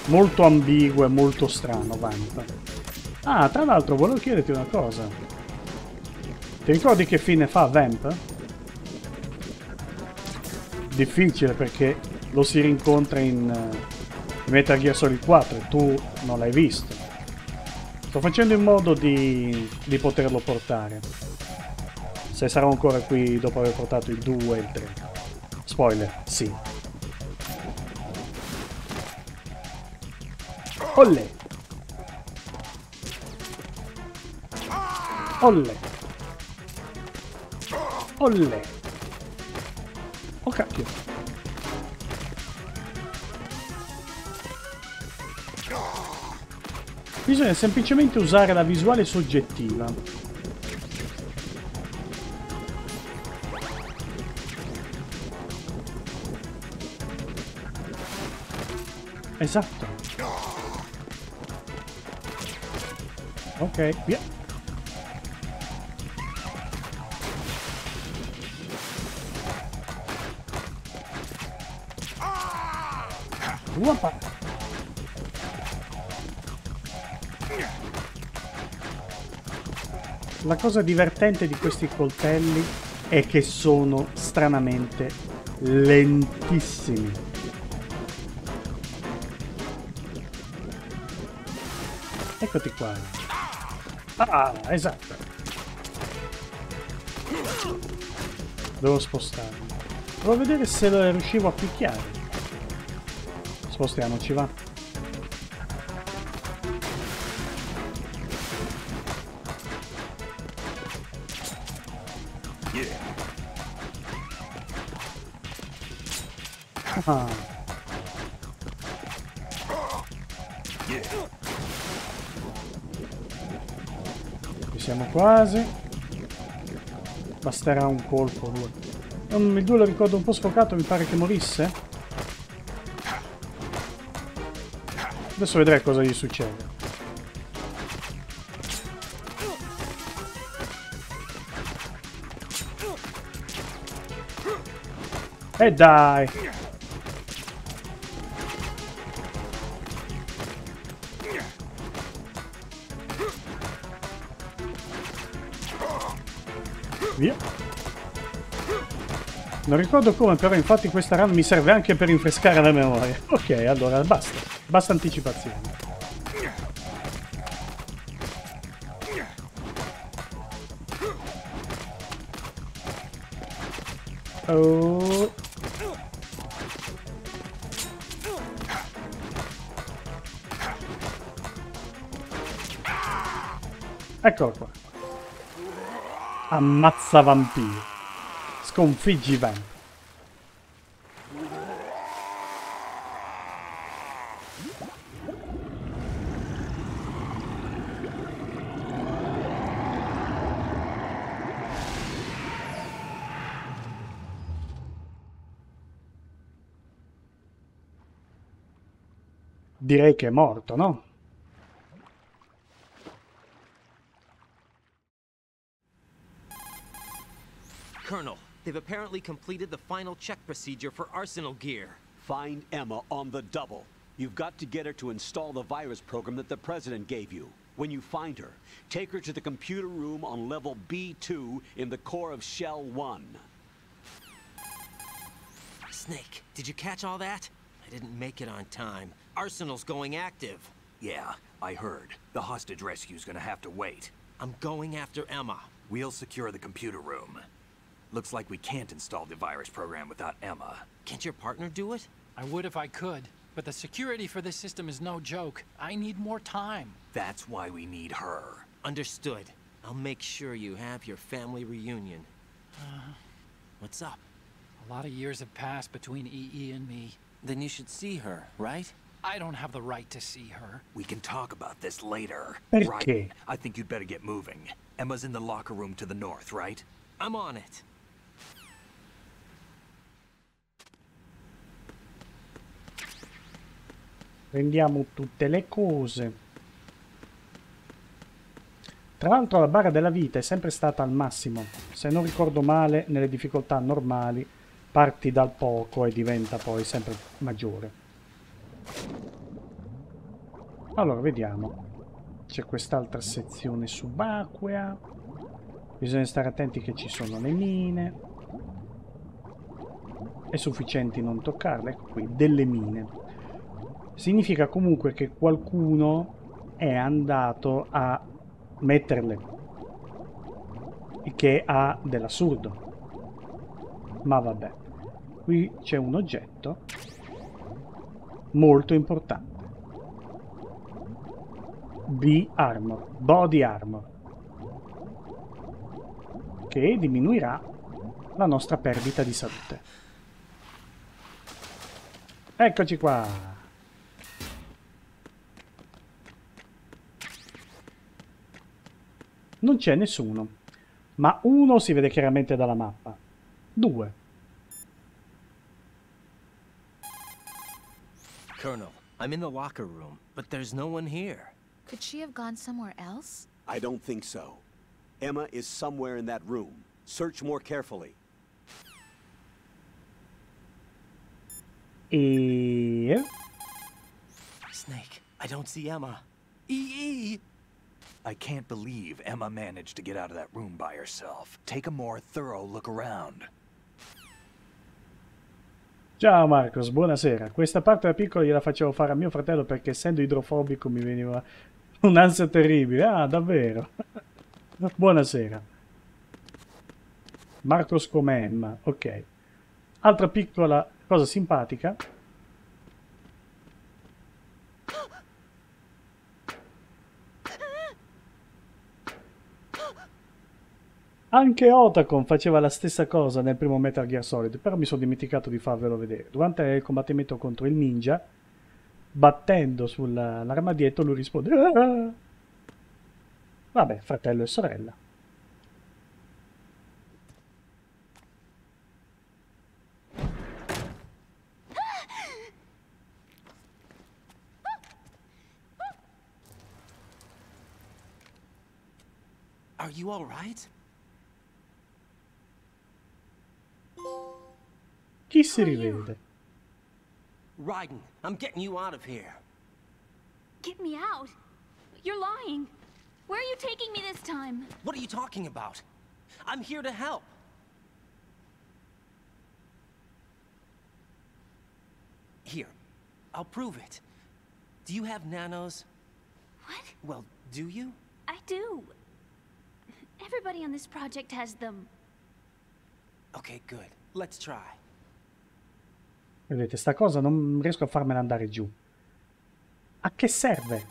Molto ambiguo e molto strano, Vamp. Ah, tra l'altro volevo chiederti una cosa. Ti ricordi che fine fa Vamp? Difficile perché lo si rincontra in Metal Gear Solid 4 e tu non l'hai visto. Sto facendo in modo di poterlo portare. Se sarò ancora qui dopo aver portato il 2 e il 3. Spoiler, sì. Olle! Olle. Olle. Oh cacchio. Bisogna semplicemente usare la visuale soggettiva. Esatto. Ok, via. Uapa. La cosa divertente di questi coltelli è che sono stranamente lentissimi. Eccoti qua. Ah, esatto. Devo spostarmi. Devo vedere se lo riuscivo a picchiare. Spostiamoci, va. Ah. Ci siamo quasi. Basterà un colpo. Il 2 lo ricordo un po' sfocato, mi pare che morisse. Adesso vedrei cosa gli succede. E dai! Via. Non ricordo come, però infatti questa run mi serve anche per rinfrescare la memoria. Ok, allora basta. Basta anticipazione. Oh. Eccolo qua. Ammazza vampiri. Sconfiggi vampiri. Direi che è morto, no? Colonel, they've apparently completed the final check procedure for arsenal gear. Find Emma on the double. You've got to get her to install the virus program that the President gave you. When you find her, take her to the computer room on level B2 in the core of Shell 1. Snake, did you catch all that? I didn't make it on time. Arsenal's going active. Yeah, I heard. The hostage rescue's gonna have to wait. I'm going after Emma. We'll secure the computer room. Looks like we can't install the virus program without Emma. Can't your partner do it? I would if I could, but the security for this system is no joke. I need more time. That's why we need her. Understood. I'll make sure you have your family reunion. What's up? A lot of years have passed between EE and me. Then you should see her, right? I don't have the right to see her. We can talk about this later. Perché? Right. I think you'd better get moving. Emma's in the locker room to the north, right? I'm on it. Prendiamo tutte le cose. Tra l'altro la barra della vita è sempre stata al massimo. Se non ricordo male, nelle difficoltà normali parti dal poco e diventa poi sempre maggiore. Allora, vediamo. C'è quest'altra sezione subacquea. Bisogna stare attenti che ci sono le mine. È sufficiente non toccarle. Ecco qui, delle mine. Significa comunque che qualcuno è andato a metterle, il che ha dell'assurdo. Ma vabbè, qui c'è un oggetto molto importante. B armor, body armor. che diminuirà la nostra perdita di salute. Eccoci qua. Non c'è nessuno, ma uno si vede chiaramente dalla mappa. 2. Colonel, I'm in the locker room, but there's no one here. Could she have gone somewhere else? I don't think so. Emma is somewhere in that room. Search more carefully. E... Snake, I don't see Emma. EE! I can't believe Emma managed to get out of that room by herself. Take a more thorough look around. Ciao Marcos, buonasera. Questa parte da piccolo gliela facevo fare a mio fratello perché essendo idrofobico mi veniva un'ansia terribile. Ah, davvero? Buonasera. Marcos come Emma, ok. Altra piccola cosa simpatica. Anche Otacon faceva la stessa cosa nel primo Metal Gear Solid, però mi sono dimenticato di farvelo vedere. Durante il combattimento contro il ninja, battendo sull'armadietto, lui risponde "Ah!". Vabbè, fratello e sorella. Are you all right? Chi si rivede? Raiden, I'm getting you out of here. Get me out? You're lying. Where are you taking me this time? What are you talking about? I'm here to help. Here, I'll prove it. Do you have nanos? What? Well, do you? I do. Everybody on this project has them. Okay, good. Let's try. Vedete, sta cosa non riesco a farmela andare giù. A che serve?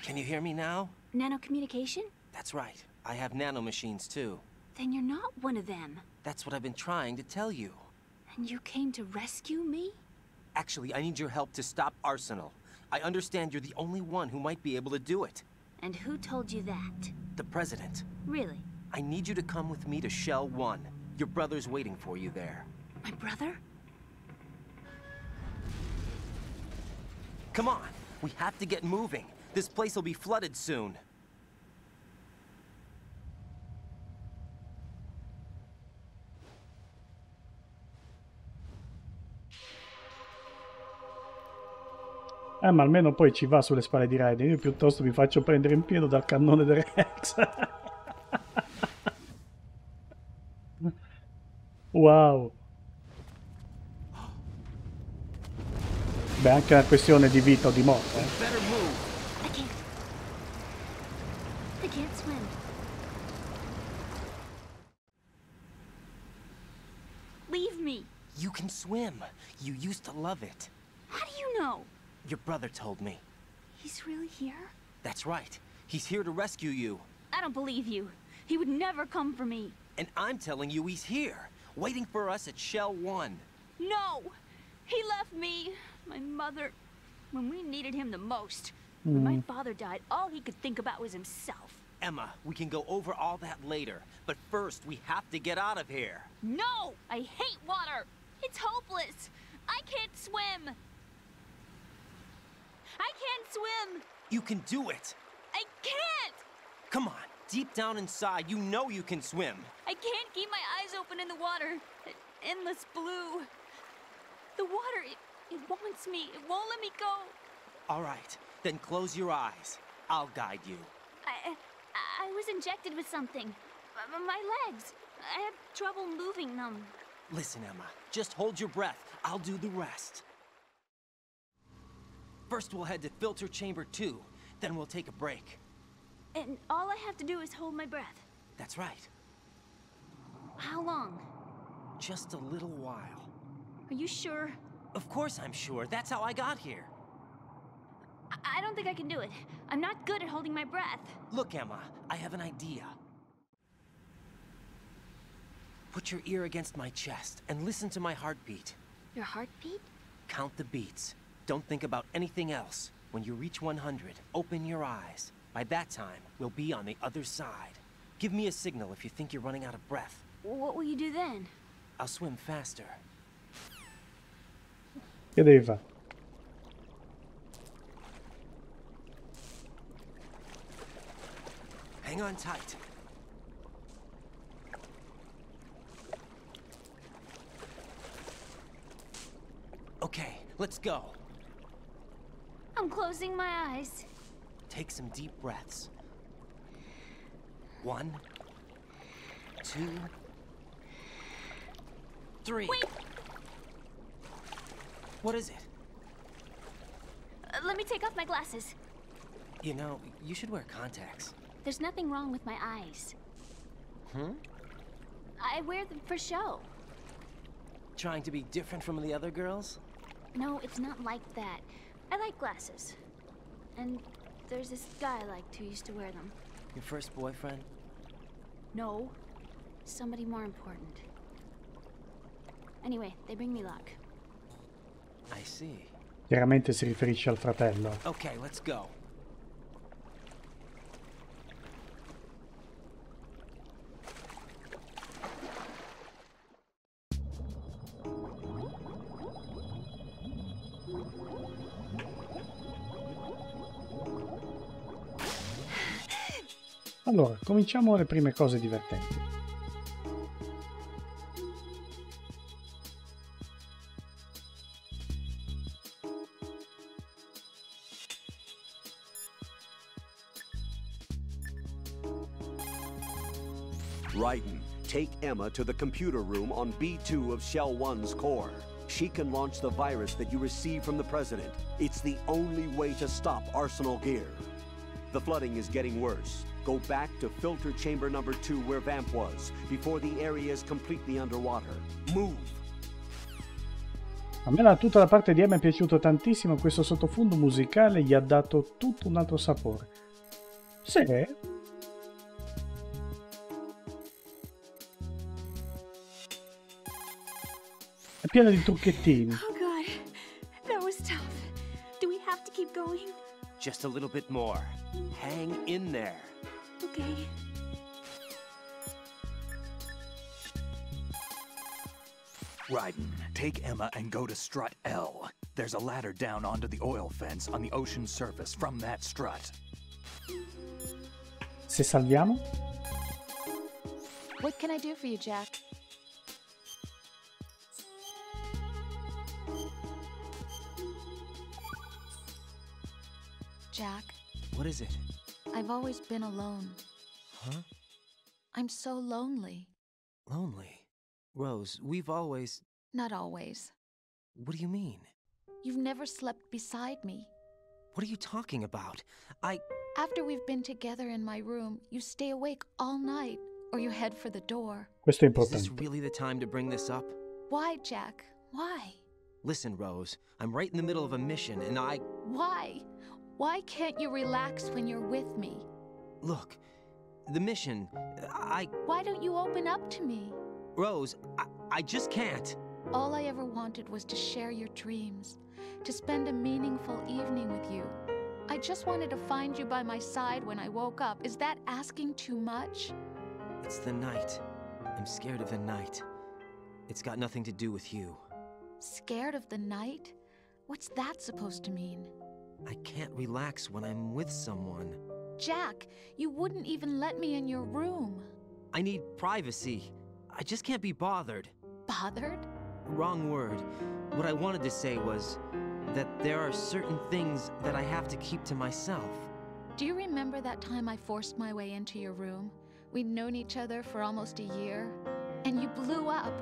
Can you hear me now? Nanocommunication? That's right. I have nanomachines too. Then you're not one of them. That's what I've been trying to tell you. And you came to rescue me? Actually, I need your help to stop Arsenal. I understand you're the only one who might be able to do it. And who told you that? The President. Really? I need you to come with me to Shell 1. Your brother's waiting for you there. My brother? Come on, we have to get moving. This place will be flooded soon. Ma almeno poi ci va sulle spalle di Raiden. Io piuttosto mi faccio prendere in pieno dal cannone del Rex. Wow. Beh, anche una questione di vita o di morte. I can't swim. Leave me. You can swim. You used to love it. How do you know? Your brother told me. He's really here? That's right. He's here to rescue you. I don't believe you. He would never come for me. And I'm telling you he's here, waiting for us at Shell 1. No! He left me, my mother, when we needed him the most. When my father died, all he could think about was himself. Emma, we can go over all that later, but first we have to get out of here. No! I hate water! It's hopeless! I can't swim! I can't swim! You can do it! I can't! Come on, deep down inside, you know you can swim. I can't keep my eyes open in the water. Endless blue. The water, it wants me. It won't let me go. All right, then close your eyes. I'll guide you. I was injected with something. My legs. I have trouble moving them. Listen, Emma, just hold your breath. I'll do the rest. First, we'll head to filter chamber 2. Then we'll take a break. And all I have to do is hold my breath. That's right. How long? Just a little while. Are you sure? Of course I'm sure. That's how I got here. I don't think I can do it. I'm not good at holding my breath. Look, Emma, I have an idea. Put your ear against my chest and listen to my heartbeat. Your heartbeat? Count the beats. Don't think about anything else. When you reach 100, open your eyes. By that time, we'll be on the other side. Give me a signal if you think you're running out of breath. What will you do then? I'll swim faster. Che devi fare? Hang on tight. Okay, let's go. I'm closing my eyes. Take some deep breaths. 1, 2, 3. Wait! What is it? Let me take off my glasses. You know, you should wear contacts. There's nothing wrong with my eyes. I wear them for show. Trying to be different from the other girls? No, it's not like that. I like glasses. And there's this guy I liked who used to wear them. Your first boyfriend? No. Somebody more important. Anyway, they bring me luck. I see. Chiaramente si riferisce al fratello. Okay, let's go. Allora, cominciamo le prime cose divertenti. Raiden, take Emma to the computer room on B2 of Shell 1's core. She can launch the virus that you received from the President. It's the only way to stop Arsenal gear. The flooding is getting worse. Go back to filter chamber number 2 where Vamp was, before the area is completely underwater. Move! A me tutta la parte di Emma è piaciuto tantissimo, questo sottofondo musicale gli ha dato tutto un altro sapore. Sì. È pieno di trucchettini. Oh god, that was tough. Do we have to keep going? Just a little bit more. Hang in there. Okay. Raiden, take Emma and go to strut L. There's a ladder down onto the oil fence on the ocean surface from that strut. Se salviamo? What can I do for you, Jack? Jack, What is it? I've always been alone. Huh? I'm so lonely. Lonely? Rose, we've always... Not always. What do you mean? You've never slept beside me. What are you talking about? After we've been together in my room, you stay awake all night, or you head for the door. Questo è Is importante. this really the time to bring this up? Why, Jack? Why? Listen, Rose, I'm right in the middle of a mission and Why? Why can't you relax when you're with me? Look, the mission, Why don't you open up to me? Rose, I just can't. All I ever wanted was to share your dreams, to spend a meaningful evening with you. I just wanted to find you by my side when I woke up. Is that asking too much? It's the night. I'm scared of the night. It's got nothing to do with you. Scared of the night? What's that supposed to mean? I can't relax when I'm with someone. Jack, you wouldn't even let me in your room. I need privacy. I just can't be bothered. Bothered? Wrong word. What I wanted to say was that there are certain things that I have to keep to myself. Do you remember that time I forced my way into your room? We'd known each other for almost a year, and you blew up.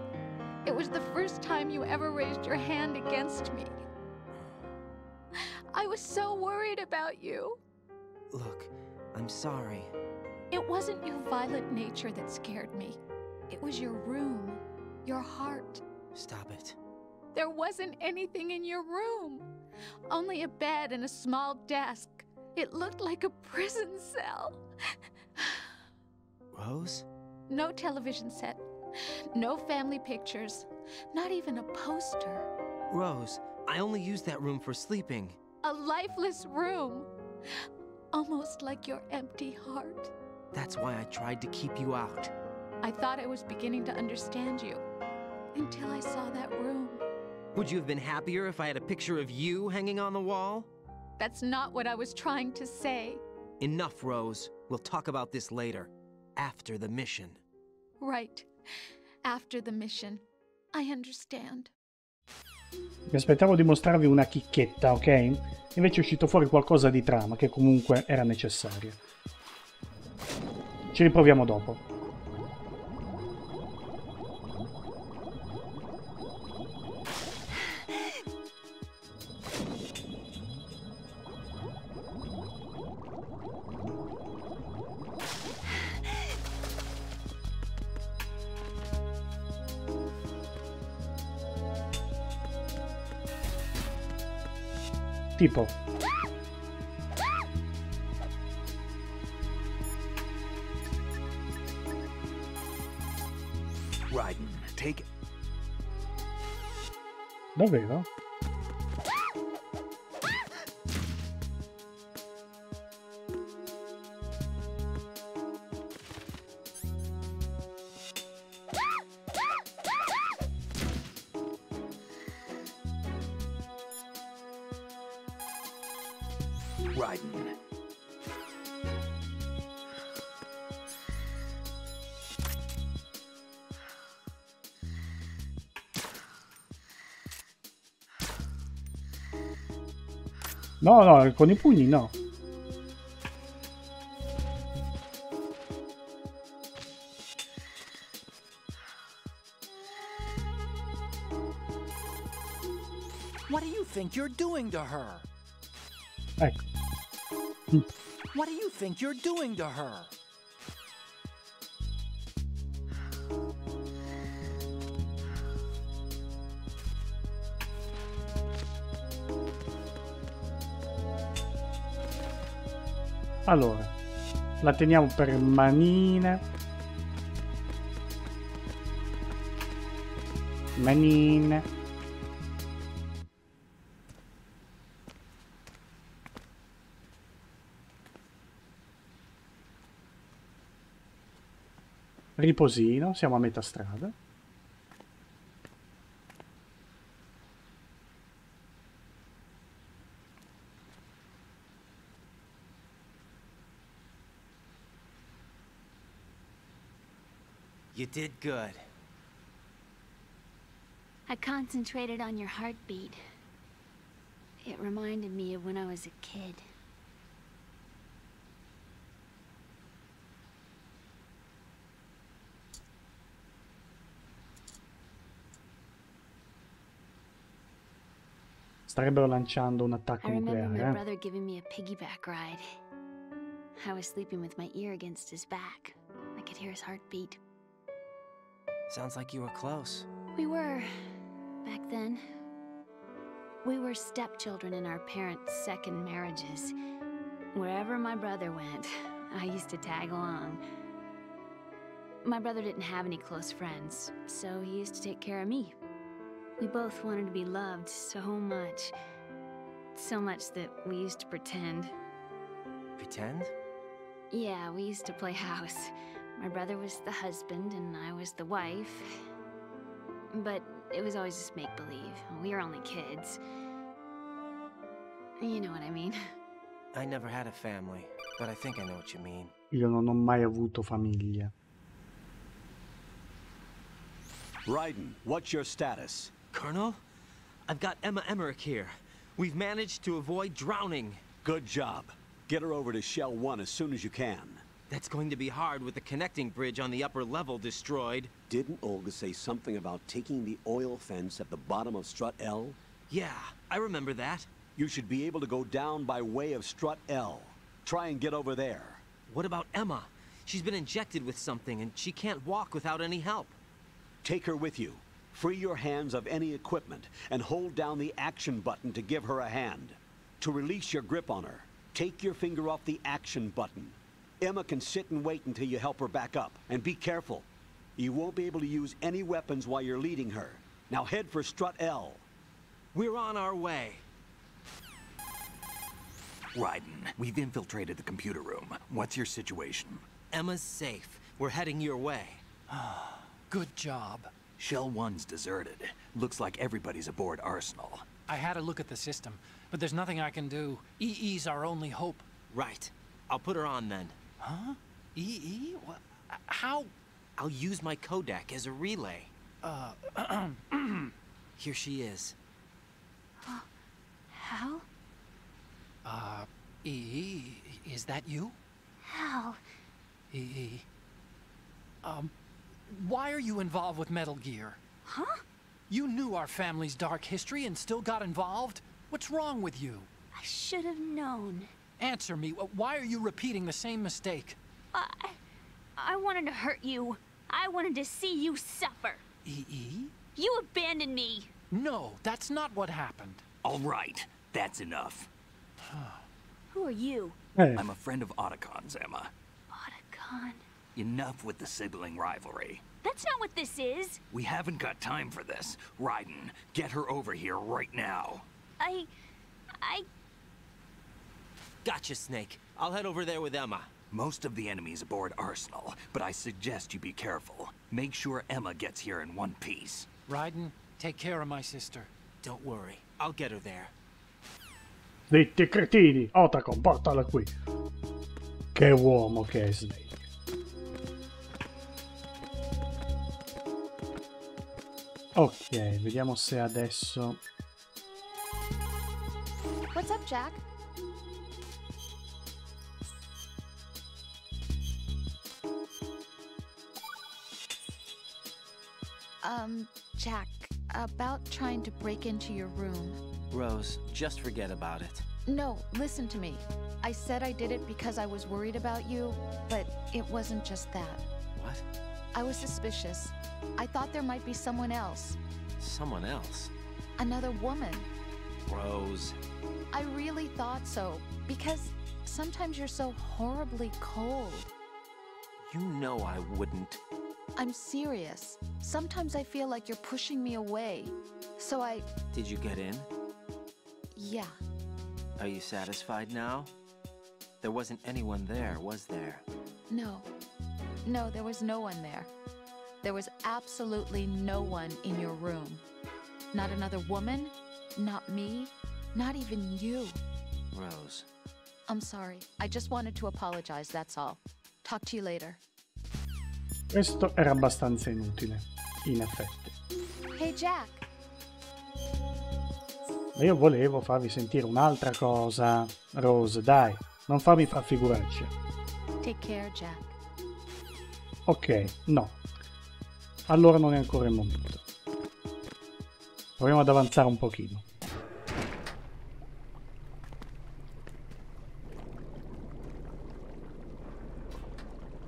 It was the first time you ever raised your hand against me. I was so worried about you. Look, I'm sorry. It wasn't your violent nature that scared me. It was your room, your heart. Stop it. There wasn't anything in your room. Only a bed and a small desk. It looked like a prison cell. Rose? No television set, No family pictures, not even a poster. Rose, I only use that room for sleeping. A lifeless room. Almost like your empty heart. That's why I tried to keep you out. I thought I was beginning to understand you. Until I saw that room. Would you have been happier if I had a picture of you hanging on the wall? That's not what I was trying to say. Enough, Rose. We'll talk about this later. After the mission. Right. After the mission. I understand. Mi aspettavo di mostrarvi una chicchetta, ok? Invece è uscito fuori qualcosa di trama che comunque era necessaria. Ci riproviamo dopo. Tipo. Raiden, take it. Davvero? Raiden. No, no, con i pugni no. What do you think you're doing to her? Ecco. What do you think you're doing to her? Allora, la teniamo per manine. Manine. Riposino, siamo a metà strada. You did good. I concentrated on your heartbeat. It reminded me of when I was a kid. Starebbero lanciando un attacco I remember my nucleare. brother giving me a piggyback ride. I was sleeping with my ear against his back. I could hear his heartbeat. Sounds like you were close. We were, back then. We were stepchildren in our parents' second marriages. Wherever my brother went, I used to tag along. My brother didn't have any close friends, so he used to take care of me. We both wanted to be loved so much. So much that we used to pretend. Pretend? Yeah, we used to play house. My brother was the husband and I was the wife. But it was always just make-believe. We were only kids. You know what I mean. I never had a family, but I think I know what you mean. Io non ho mai avuto famiglia. Raiden, what's your status? Colonel, I've got Emma Emmerich here. We've managed to avoid drowning. Good job. Get her over to Shell 1 as soon as you can. That's going to be hard with the connecting bridge on the upper level destroyed. Didn't Olga say something about taking the oil fence at the bottom of Strut L? Yeah, I remember that. You should be able to go down by way of Strut L. Try and get over there. What about Emma? She's been injected with something and she can't walk without any help. Take her with you. Free your hands of any equipment and hold down the action button to give her a hand. To release your grip on her, take your finger off the action button. Emma can sit and wait until you help her back up. And be careful. You won't be able to use any weapons while you're leading her. Now head for strut L. We're on our way. Raiden, we've infiltrated the computer room. What's your situation? Emma's safe. We're heading your way. Good job. Shell 1's deserted. Looks like everybody's aboard Arsenal. I had a look at the system, but there's nothing I can do. EE's our only hope. Right. I'll put her on then. Huh? EE? What? How? I'll use my Kodak as a relay. Here she is. Hal? EE, is that you? Hal. EE. Why are you involved with Metal Gear? Huh? You knew our family's dark history and still got involved? What's wrong with you? I should have known. Answer me. Why are you repeating the same mistake? I wanted to hurt you. I wanted to see you suffer. EE? You abandoned me. No, that's not what happened. All right, that's enough. Who are you? I'm a friend of Otacon's, Emma. Otacon? Enough with the sibling rivalry. That's not what this is. We haven't got time for this. Raiden, get her over here right now. I... Gotcha, Snake. I'll head over there with Emma. Most of the enemy's aboard Arsenal, but I suggest you be careful. Make sure Emma gets here in one piece. Raiden, take care of my sister. Don't worry. I'll get her there. Zitti cretini! Otacon, portala qui! Che uomo che è Snake! Ok, vediamo se adesso... What's up, Jack? Jack, about trying to break into your room. Rose, just forget about it. No, listen to me. I said I did it because I was worried about you, but it wasn't just that. What? I was suspicious. I thought there might be someone else. Someone else? Another woman. Rose. I really thought so, because sometimes you're so horribly cold. You know I wouldn't. I'm serious. Sometimes I feel like you're pushing me away. So I... Did you get in? Yeah. Are you satisfied now? There wasn't anyone there, was there? No. No, there was no one there. There was absolutely no one in your room. Not another woman, not me, not even you. Rose. I'm sorry. I just wanted to apologize, that's all. Talk to you later. Questo era abbastanza inutile, in effetti. Hey Jack. Ma io volevo farvi sentire un'altra cosa. Rose, dai, non farmi far figuracce. Take care, Jack. Ok, no. Allora non è ancora il momento. Proviamo ad avanzare un pochino.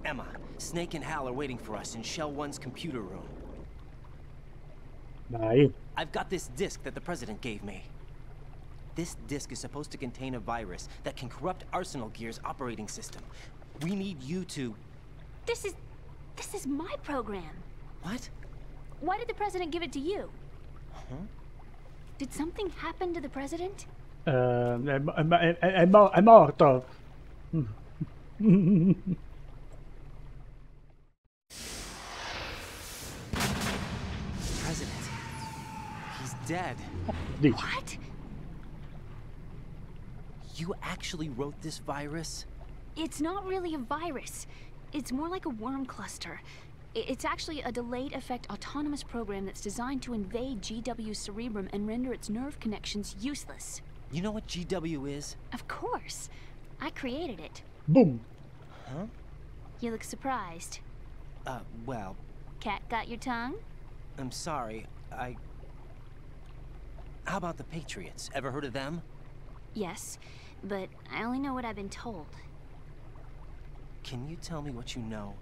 Emma, Snake and Hal are waiting for us in Shell 1's computer room. Dai. I've got this disk that the President gave me. This disk is supposed to contain a virus that can corrupt Arsenal Gear's operating system. We need you to... This is my program. What? Why did the President give it to you? Huh? Did something happen to the President? È morto. President. He's dead. Dici. What? You actually wrote this virus? It's not really a virus. It's more like a worm cluster. It's actually a delayed effect autonomous program that's designed to invade GW's cerebrum and render its nerve connections useless. You know what GW is? Of course. I created it. Boom. Huh? You look surprised. Well... Cat got your tongue? I'm sorry, How about the Patriots? Ever heard of them? Yes, but I only know what I've been told. Can you tell me what you know?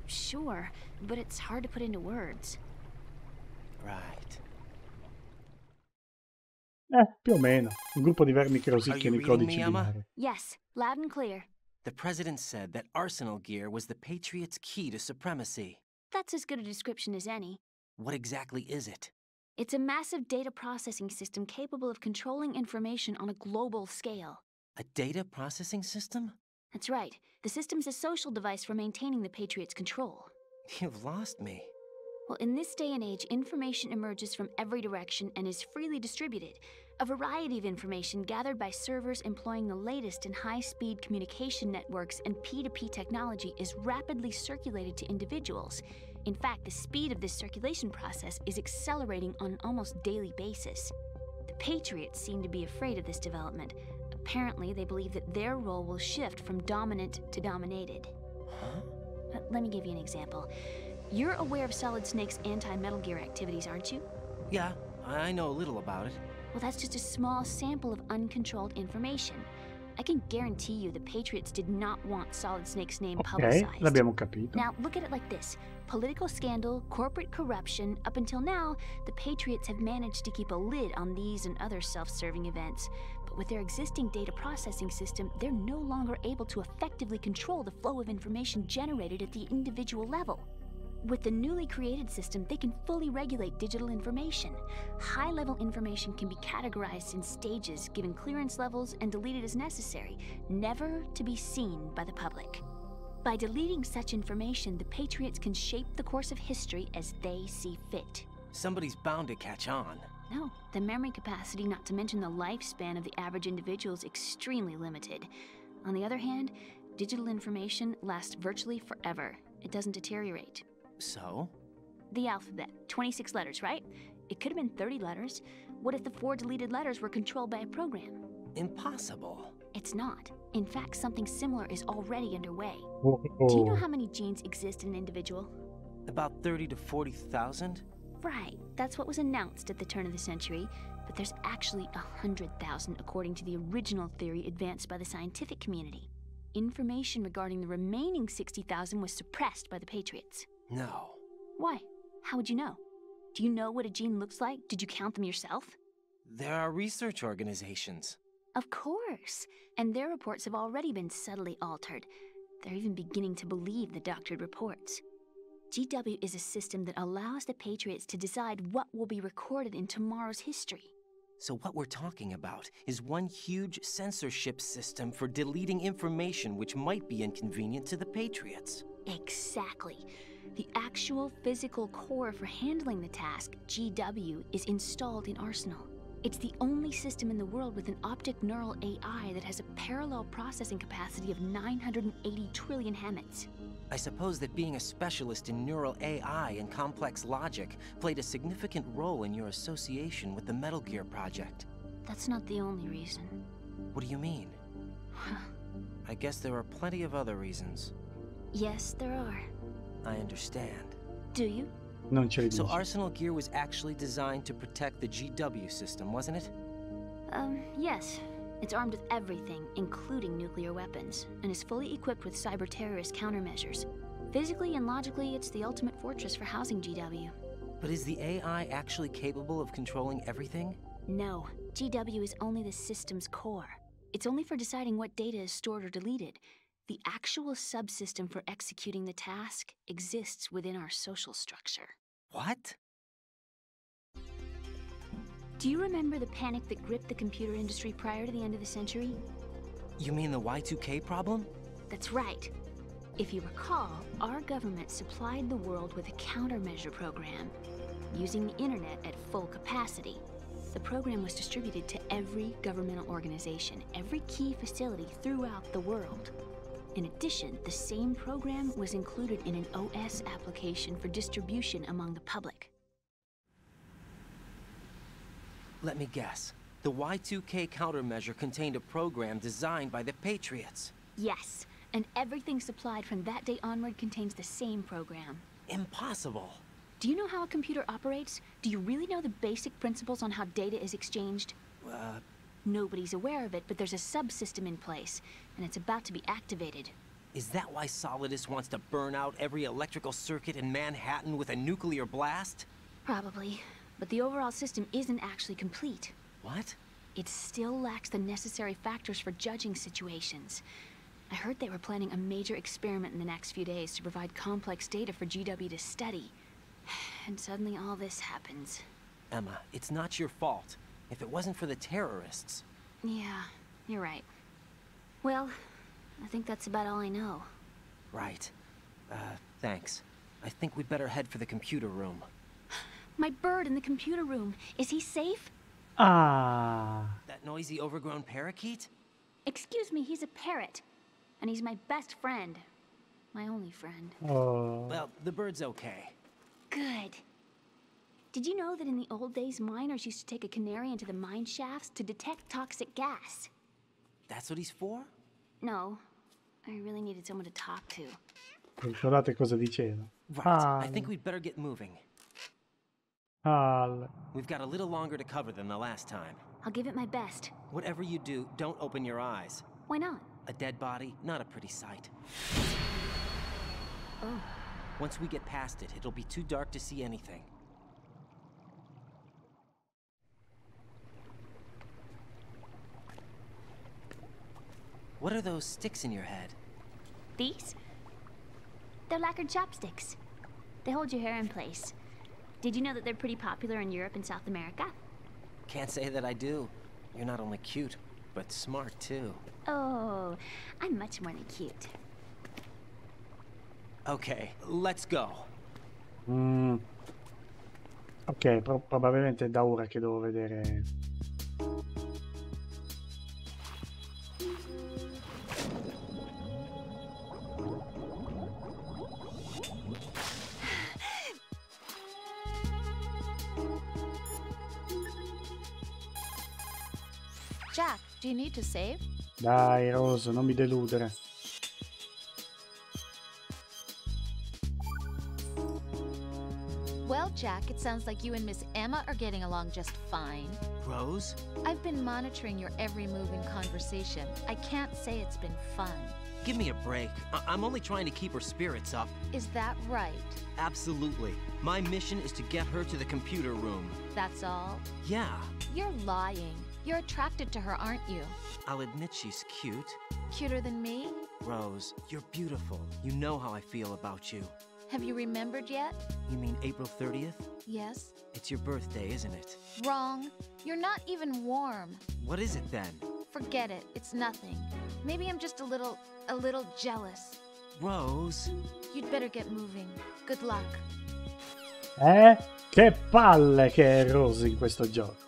Sure, but it's hard to put into words. Right. Più o meno. Un gruppo di vermi che rosicchiano i codici me, Emma? binari. Yes, loud and clear. The President said that arsenal gear was the Patriots' key to supremacy. That's as good a description as any. What exactly is it? It's a massive data processing system capable of controlling information on a global scale. A data processing system? That's right. The system's a social device for maintaining the Patriots' control. You've lost me. Well, in this day and age, information emerges from every direction and is freely distributed. A variety of information gathered by servers employing the latest in high-speed communication networks and P2P technology is rapidly circulated to individuals. In fact, the speed of this circulation process is accelerating on an almost daily basis. The Patriots seem to be afraid of this development. Apparently, they believe that their role will shift from dominant to dominated. Huh? Let me give you an example. You're aware of Solid Snake's anti-Metal Gear activities, aren't you? Yeah, I know a little about it. Well, that's just a small sample of uncontrolled information. I can guarantee you the Patriots did not want Solid Snake's name publicized. L'abbiamo capito. Now, look at it like this. Political scandal, corporate corruption, up until now, the Patriots have managed to keep a lid on these and other self-serving events. But with their existing data processing system, they're no longer able to effectively control the flow of information generated at the individual level. With the newly created system, they can fully regulate digital information. High-level information can be categorized in stages, given clearance levels, and deleted as necessary, never to be seen by the public. By deleting such information, the Patriots can shape the course of history as they see fit. Somebody's bound to catch on. No, the memory capacity, not to mention the lifespan of the average individual, is extremely limited. On the other hand, digital information lasts virtually forever. It doesn't deteriorate. So? The alphabet, 26 letters, right? It could have been 30 letters. What if the 4 deleted letters were controlled by a program? Impossible. It's not. In fact, something similar is already underway. Oh. Do you know how many genes exist in an individual? About 30 to 40,000? Right. That's what was announced at the turn of the century. But there's actually 100,000 according to the original theory advanced by the scientific community. Information regarding the remaining 60,000 was suppressed by the Patriots. No. Why? How would you know? Do you know what a gene looks like? Did you count them yourself? There are research organizations. Of course. And their reports have already been subtly altered. They're even beginning to believe the doctored reports. GW is a system that allows the Patriots to decide what will be recorded in tomorrow's history. So what we're talking about is one huge censorship system for deleting information which might be inconvenient to the Patriots. Exactly. The actual physical core for handling the task, GW, is installed in Arsenal. It's the only system in the world with an optic neural AI that has a parallel processing capacity of 980 trillion Hammets. I suppose that being a specialist in neural AI and complex logic played a significant role in your association with the Metal Gear project. That's not the only reason. What do you mean? I guess there are plenty of other reasons. Yes, there are. I understand. Do you? Non ce li So dici. Arsenal Gear was actually designed to protect the GW system, wasn't it? Yes. It's armed with everything, including nuclear weapons, and is fully equipped with cyber-terrorist countermeasures. Physically and logically, it's the ultimate fortress for housing GW. But is the AI actually capable of controlling everything? No. GW is only the system's core. It's only for deciding what data is stored or deleted. The actual subsystem for executing the task exists within our social structure. What? Do you remember the panic that gripped the computer industry prior to the end of the century? You mean the Y2K problem? That's right. If you recall, our government supplied the world with a countermeasure program, using the internet at full capacity. The program was distributed to every governmental organization, every key facility throughout the world. In addition, the same program was included in an OS application for distribution among the public. Let me guess. The Y2K countermeasure contained a program designed by the Patriots. Yes, and everything supplied from that day onward contains the same program. Impossible. Do you know how a computer operates? Do you really know the basic principles on how data is exchanged? Nobody's aware of it, but there's a subsystem in place, and it's about to be activated. Is that why Solidus wants to burn out every electrical circuit in Manhattan with a nuclear blast? Probably, but the overall system isn't actually complete. What? It still lacks the necessary factors for judging situations. I heard they were planning a major experiment in the next few days to provide complex data for GW to study. And suddenly all this happens. Emma, it's not your fault. If it wasn't for the terrorists... Yeah, you're right. Well, I think that's about all I know. Right. Thanks. I think we'd better head for the computer room. My bird in the computer room. Is he safe? Ah. That noisy, overgrown parakeet? Excuse me, he's a parrot. And he's my best friend. My only friend. Oh. Well, the bird's okay. Good. Did you know that in the old days, miners used to take a canary into the mine shafts to detect toxic gas? That's what he's for? No. I really needed someone to talk to. Ricordate cosa diceva? Right. I think we'd better get moving. We've got a little longer to cover than the last time. I'll give it my best. Whatever you do, don't open your eyes. Why not? A dead body, not a pretty sight. Oh. Once we get past it, it'll be too dark to see anything. What are those sticks in your head? These? They're lacquered chopsticks. They hold your hair in place. Did you know that they're pretty popular in Europe and South America? Can't say that I do. You're not only cute, but smart too. Oh, I'm much more than cute. Okay, let's go. Ok, probabilmente è da ora che devo vedere. Jack, do you need to save? Dai, Rose, non mi deludere. Well, Jack, it sounds like you and Miss Emma are getting along just fine. Rose? I've been monitoring your every move and conversation. I can't say it's been fun. Give me a break. I'm only trying to keep her spirits up. Is that right? Absolutely. My mission is to get her to the computer room. That's all? Yeah. You're lying. You're attracted to her, aren't you? I'll admit she's cute. Cuter than me? Rose, you're beautiful. You know how I feel about you. Have you remembered yet? You mean April 30th? Yes. It's your birthday, isn't it? Wrong. You're not even warm. What is it then? Forget it. It's nothing. Maybe I'm just a little jealous. Rose. You'd better get moving. Good luck. Che palle che è Rose in questo gioco.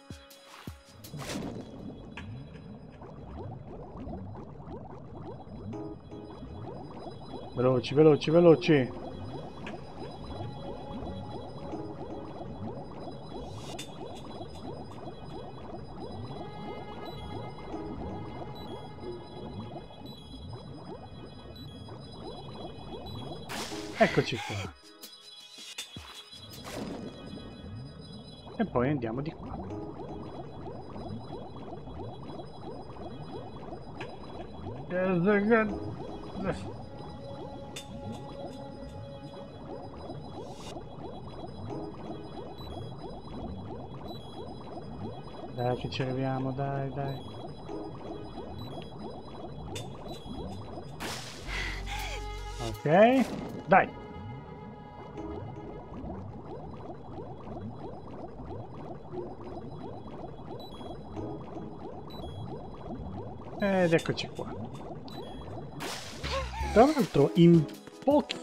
Veloci, veloci, veloci. Eccoci qua. E poi andiamo di qua. Dai che ci arriviamo, dai, dai. Ok, dai. Ed eccoci qua. Tra l'altro in poche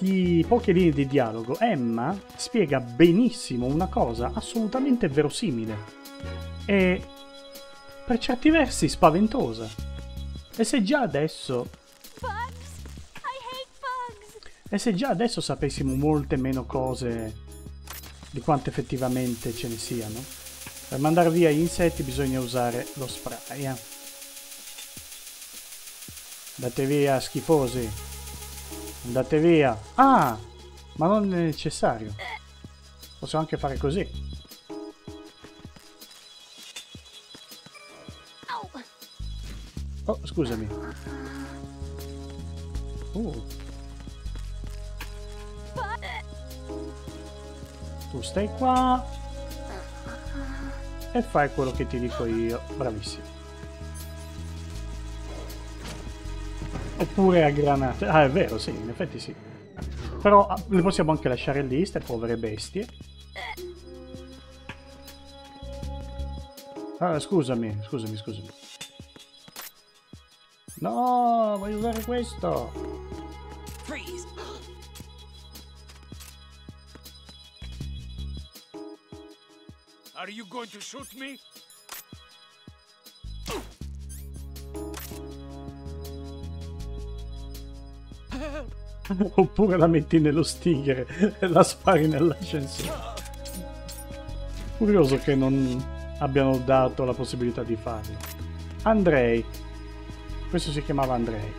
linee di dialogo Emma spiega benissimo una cosa assolutamente verosimile e per certi versi spaventosa. E se già adesso sapessimo molte meno cose di quante effettivamente ce ne siano, per mandare via gli insetti bisogna usare lo spray. Andate via, schifosi. Andate via. Ah, ma non è necessario. Posso anche fare così. Oh, scusami. Tu stai qua e fai quello che ti dico io. Bravissimo. Oppure a granate. Ah, è vero, sì, in effetti sì. Però le possiamo anche lasciare lì, ste povere bestie. Ah, scusami. No, voglio usare questo. Freeze. Are you going to shoot me? Oppure la metti nello stigere e la spari nell'ascensore. Curioso che non abbiano dato la possibilità di farlo. Andrei. Questo si chiamava Andrei.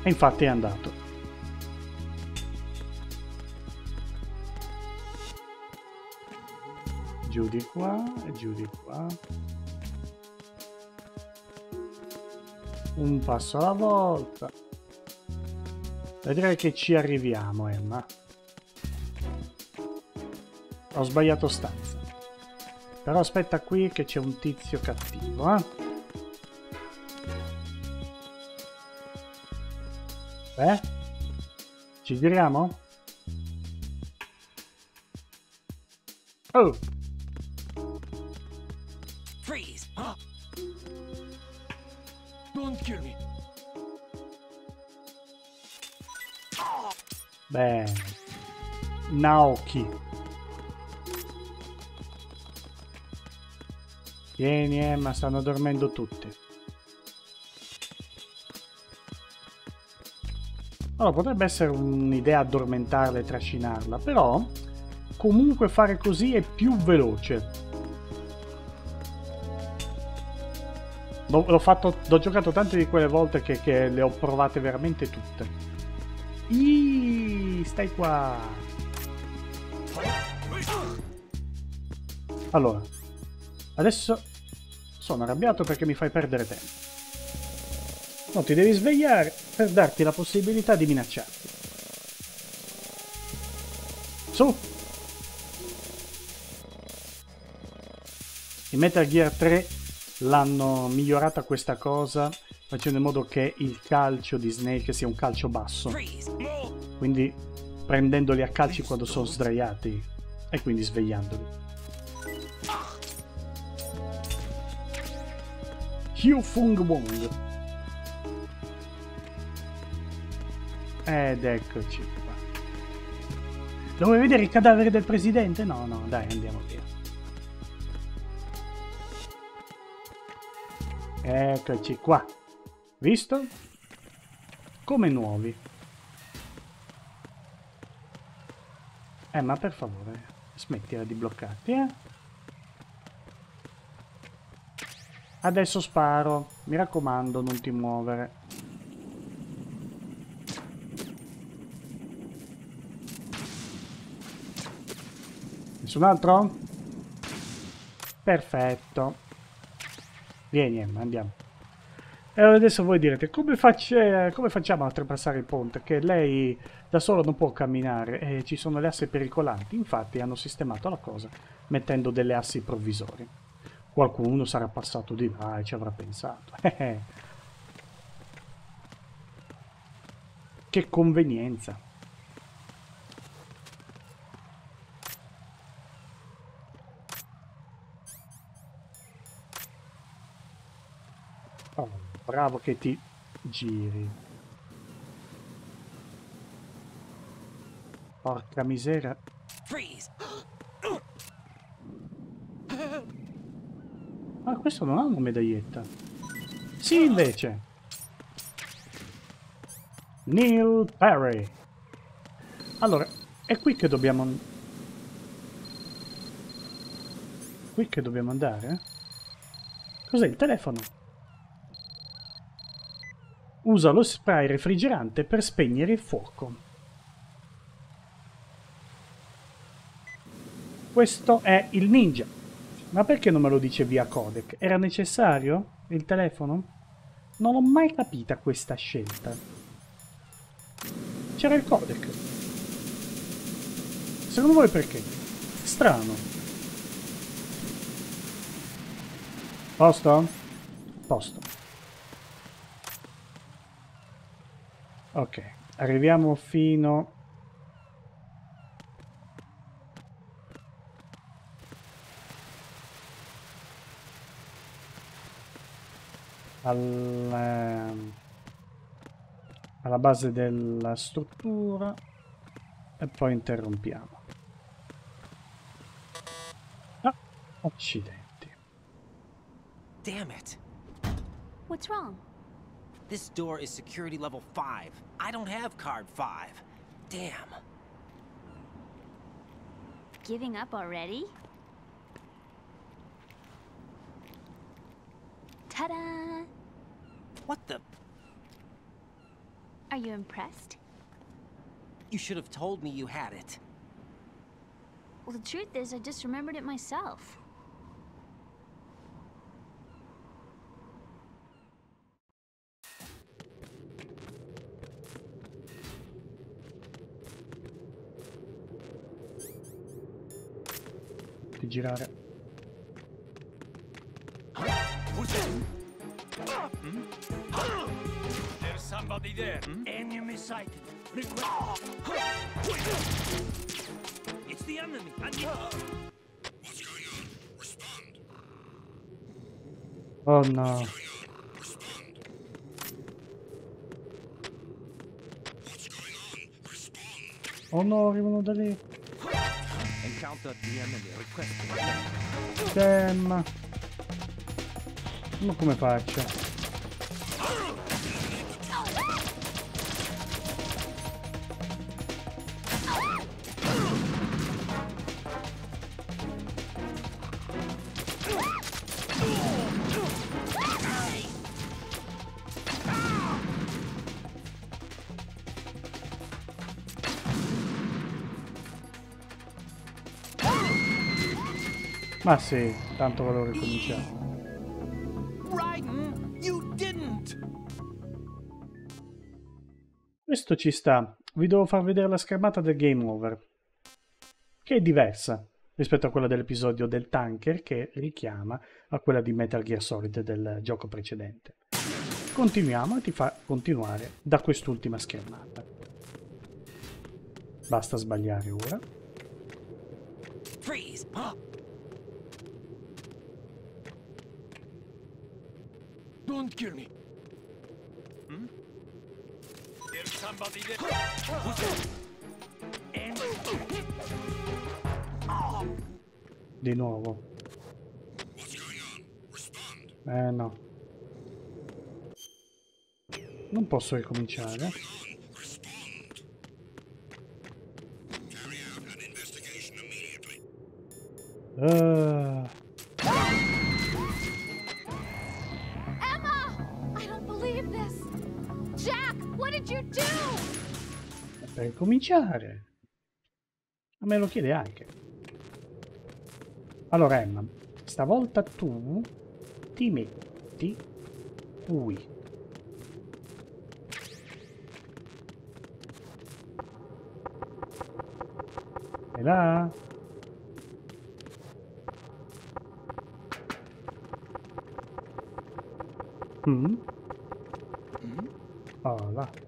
E infatti è andato. Giù di qua e giù di qua. Un passo alla volta. Direi che ci arriviamo, Emma. Ho sbagliato stanza. Però aspetta qui che c'è un tizio cattivo, Ci giriamo? Oh! Freeze. Don't kill me. Bene. Naoki. Vieni, Emma, stanno dormendo tutte. Allora, potrebbe essere un'idea addormentarla e trascinarla, però comunque fare così è più veloce. L'ho giocato tante di quelle volte che le ho provate veramente tutte. Stai qua. Allora, adesso sono arrabbiato perché mi fai perdere tempo. No, ti devi svegliare per darti la possibilità di minacciarti. Su! In Metal Gear 3 l'hanno migliorata questa cosa facendo in modo che il calcio di Snake sia un calcio basso. Quindi prendendoli a calci quando sono sdraiati e quindi svegliandoli. Hyu Fung Wong. Ed eccoci qua. Lo vuoi vedere il cadavere del presidente? No, no, dai, andiamo via. Eccoci qua. Visto? Come nuovi. Ma per favore, smettila di bloccarti, Adesso sparo. Mi raccomando, non ti muovere. Nessun altro? Perfetto. Vieni, Emma, andiamo. E adesso voi direte, come facciamo a oltrepassare il ponte? Che lei da sola non può camminare e ci sono le assi pericolanti. Infatti hanno sistemato la cosa mettendo delle assi provvisorie. Qualcuno sarà passato di là e ci avrà pensato. Che convenienza. Oh, bravo che ti giri. Porca miseria. Ma questo non ha una medaglietta. Sì, invece. Neil Perry. Allora, è qui che dobbiamo... Qui che dobbiamo andare? Cos'è il telefono? Usa lo spray refrigerante per spegnere il fuoco. Questo è il ninja. Ma perché non me lo dice via codec? Era necessario il telefono? Non ho mai capita questa scelta. C'era il codec. Secondo voi perché? Strano. Posto? Posto. Ok, arriviamo fino alla base della struttura e poi interrompiamo. Ah, accidenti. Damn it. What's wrong? This door is security level 5. I don't have card 5. Damn. Giving up already? Ta-da! What the? Are you impressed? You should have told me you had it. Well, the truth is, I just remembered it myself. Di girare. There's somebody there. Enemy sighted. It's the enemy. What's going on? Respond. Oh no. Oh no, arrivano da lì. Encountered the enemy. Requesting. Damn. Ma come faccio? Ma sì, tanto volevo ricominciare. Questo ci sta. Vi devo far vedere la schermata del game over, che è diversa rispetto a quella dell'episodio del tanker, che richiama a quella di Metal Gear Solid del gioco precedente. Continuiamo e ti fa continuare da quest'ultima schermata. Basta sbagliare ora. Freeze. Don't kill me. There's somebody there. Di nuovo. No. Non posso ricominciare. Emma! I don't believe this! Jack, what did you do? Per ricominciare. A me lo chiede anche. Allora Emma, stavolta tu ti metti qui. E là? Oh, là.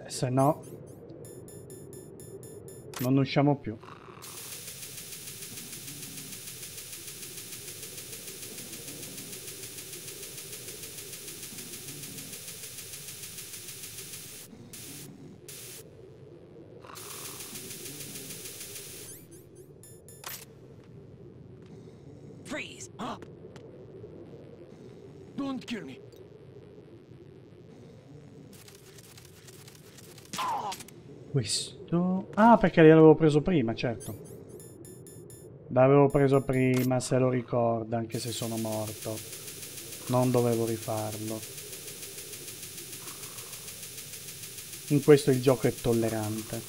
Se no non usciamo più. Freeze. Don't kill me. Questo... Ah, perché l'avevo preso prima, certo. L'avevo preso prima, se lo ricorda, anche se sono morto. Non dovevo rifarlo. In questo il gioco è tollerante.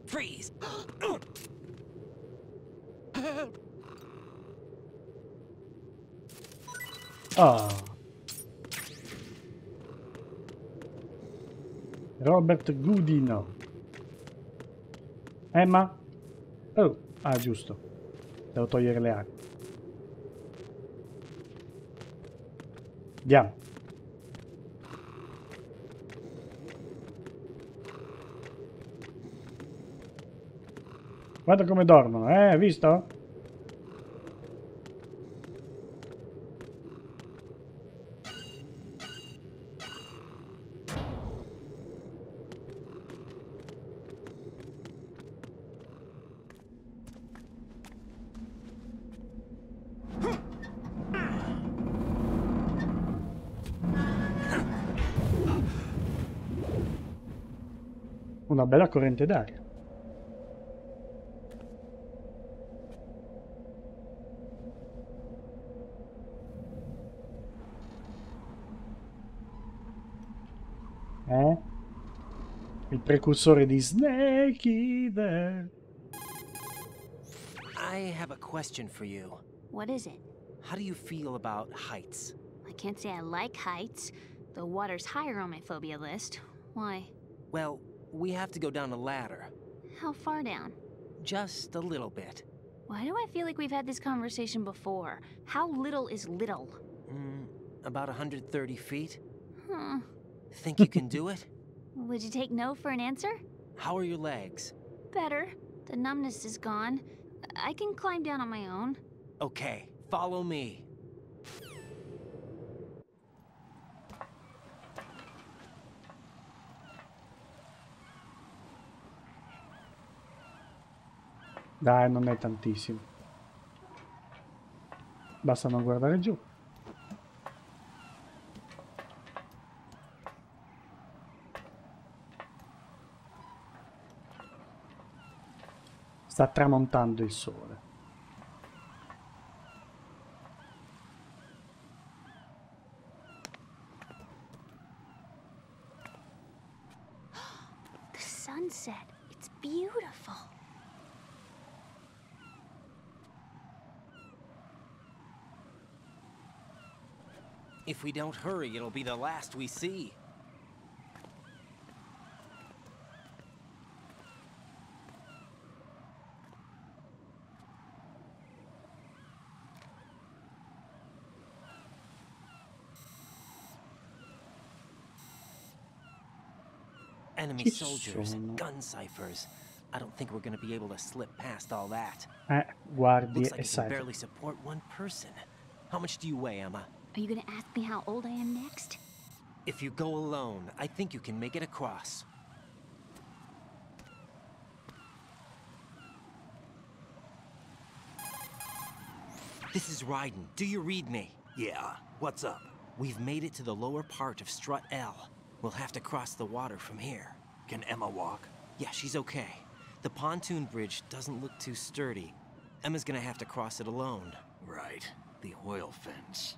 Freeze! Ah. Robert Goodino. Emma? Oh, ah, giusto. Devo togliere le acque. Andiamo. Guarda come dormono, hai visto? Una bella corrente d'aria. Il precursore di Snake Eater. I have a question for you. What is it? How do you feel about heights? I can't say I like heights. The water's higher on my phobia list. Why? Well, we have to go down a ladder. How far down? Just a little bit. Why do I feel like we've had this conversation before? How little is little? About 130 feet. Huh. Think you can do it? Would you take no for an answer? How are your legs? Better. The numbness is gone. I can climb down on my own. Okay, follow me. Dai, non è tantissimo. Basta non guardare giù. Sta tramontando il sole. The sunset. It's beautiful. If we don't hurry, it'll be the last we see. Enemy soldiers, gun ciphers. I don't think we're gonna be able to slip past all that. Guardi Looks like e it can barely support one person. How much do you weigh, Emma? Are you gonna ask me how old I am next? If you go alone, I think you can make it across. This is Raiden. Do you read me? Yeah, what's up? We've made it to the lower part of Strut L. We'll have to cross the water from here. Can Emma walk? Yeah, she's okay. The pontoon bridge doesn't look too sturdy. Emma's gonna have to cross it alone. Right. The oil fence.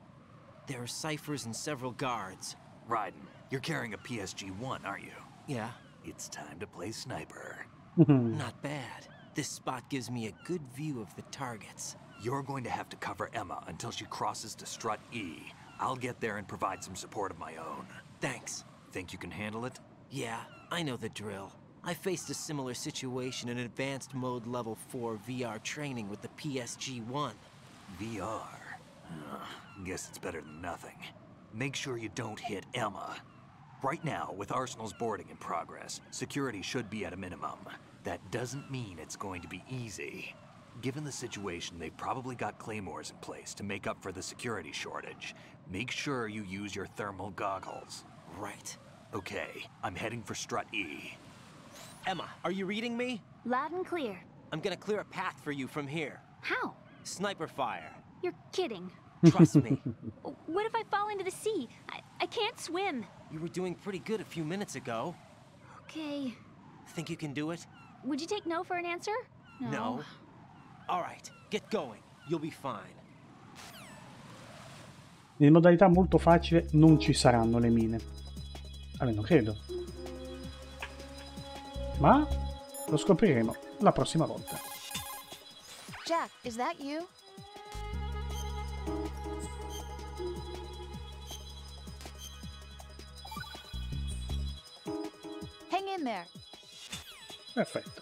There are ciphers and several guards. Raiden, you're carrying a PSG-1, aren't you? Yeah. It's time to play sniper. Not bad. This spot gives me a good view of the targets. You're going to have to cover Emma until she crosses to Strut E. I'll get there and provide some support of my own. Thanks. Think you can handle it? Yeah, I know the drill. I faced a similar situation in advanced mode level 4 VR training with the PSG-1. VR? Guess it's better than nothing. Make sure you don't hit Emma. Right now, with Arsenal's boarding in progress, security should be at a minimum. That doesn't mean it's going to be easy. Given the situation, they've probably got claymores in place to make up for the security shortage. Make sure you use your thermal goggles. Right. Okay, I'm heading for Strut E. Emma, are you reading me? Loud and clear. I'm gonna clear a path for you from here. How? Sniper fire. You're kidding. Trust me. What if I fall into the sea? I can't swim. You were doing pretty good a few minutes ago. Okay. Think you can do it? Would you take no for an answer? No. All right, get going. You'll be fine. In modalità molto facile non ci saranno le mine. Almeno credo. Ma lo scopriremo la prossima volta. Jack, is that you? Hang in there. Perfetto.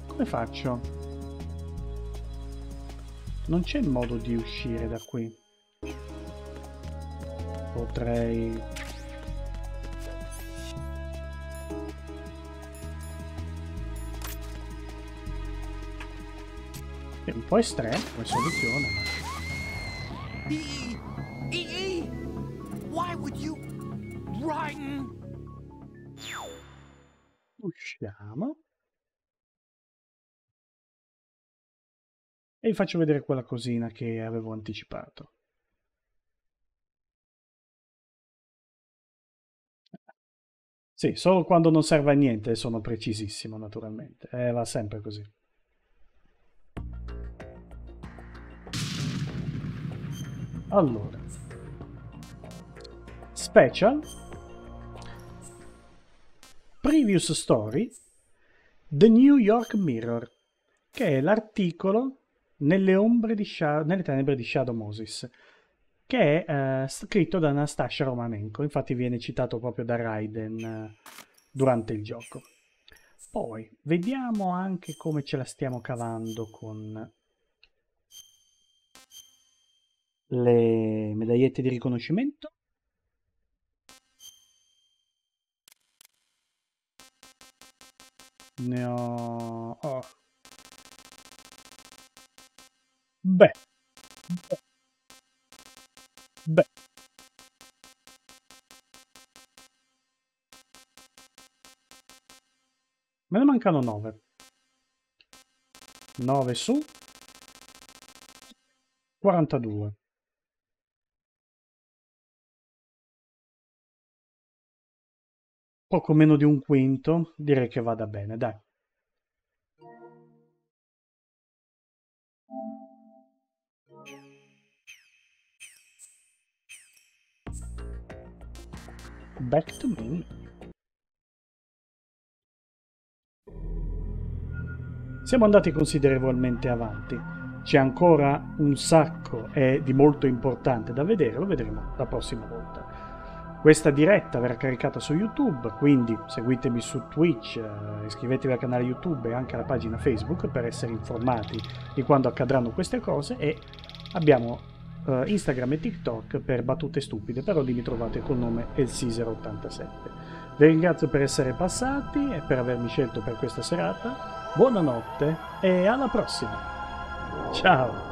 Come faccio? Non c'è modo di uscire da qui. Potrei... È un po' estremo come soluzione, ma... Why would you Brighton? Usciamo. E vi faccio vedere quella cosina che avevo anticipato. Sì, solo quando non serve a niente sono precisissimo, naturalmente. Va sempre così. Allora. Special. Previous Story. The New York Mirror. Che è l'articolo nelle tenebre di Shadow Moses, che è scritto da Anastasia Romanenko, infatti viene citato proprio da Raiden durante il gioco. Poi vediamo anche come ce la stiamo cavando con le medagliette di riconoscimento. Ne ho... Oh. Beh. Me ne mancano 9. 9 su 42. Poco meno di un quinto, direi che vada bene, dai. Back to me. Siamo andati considerevolmente avanti. C'è ancora un sacco e di molto importante da vedere, lo vedremo la prossima volta. Questa diretta verrà caricata su YouTube, quindi seguitemi su Twitch, iscrivetevi al canale YouTube e anche alla pagina Facebook per essere informati di quando accadranno queste cose, e abbiamo Instagram e TikTok per battute stupide, però lì mi trovate col nome Elsisero87. Vi ringrazio per essere passati e per avermi scelto per questa serata. Buonanotte e alla prossima. Ciao!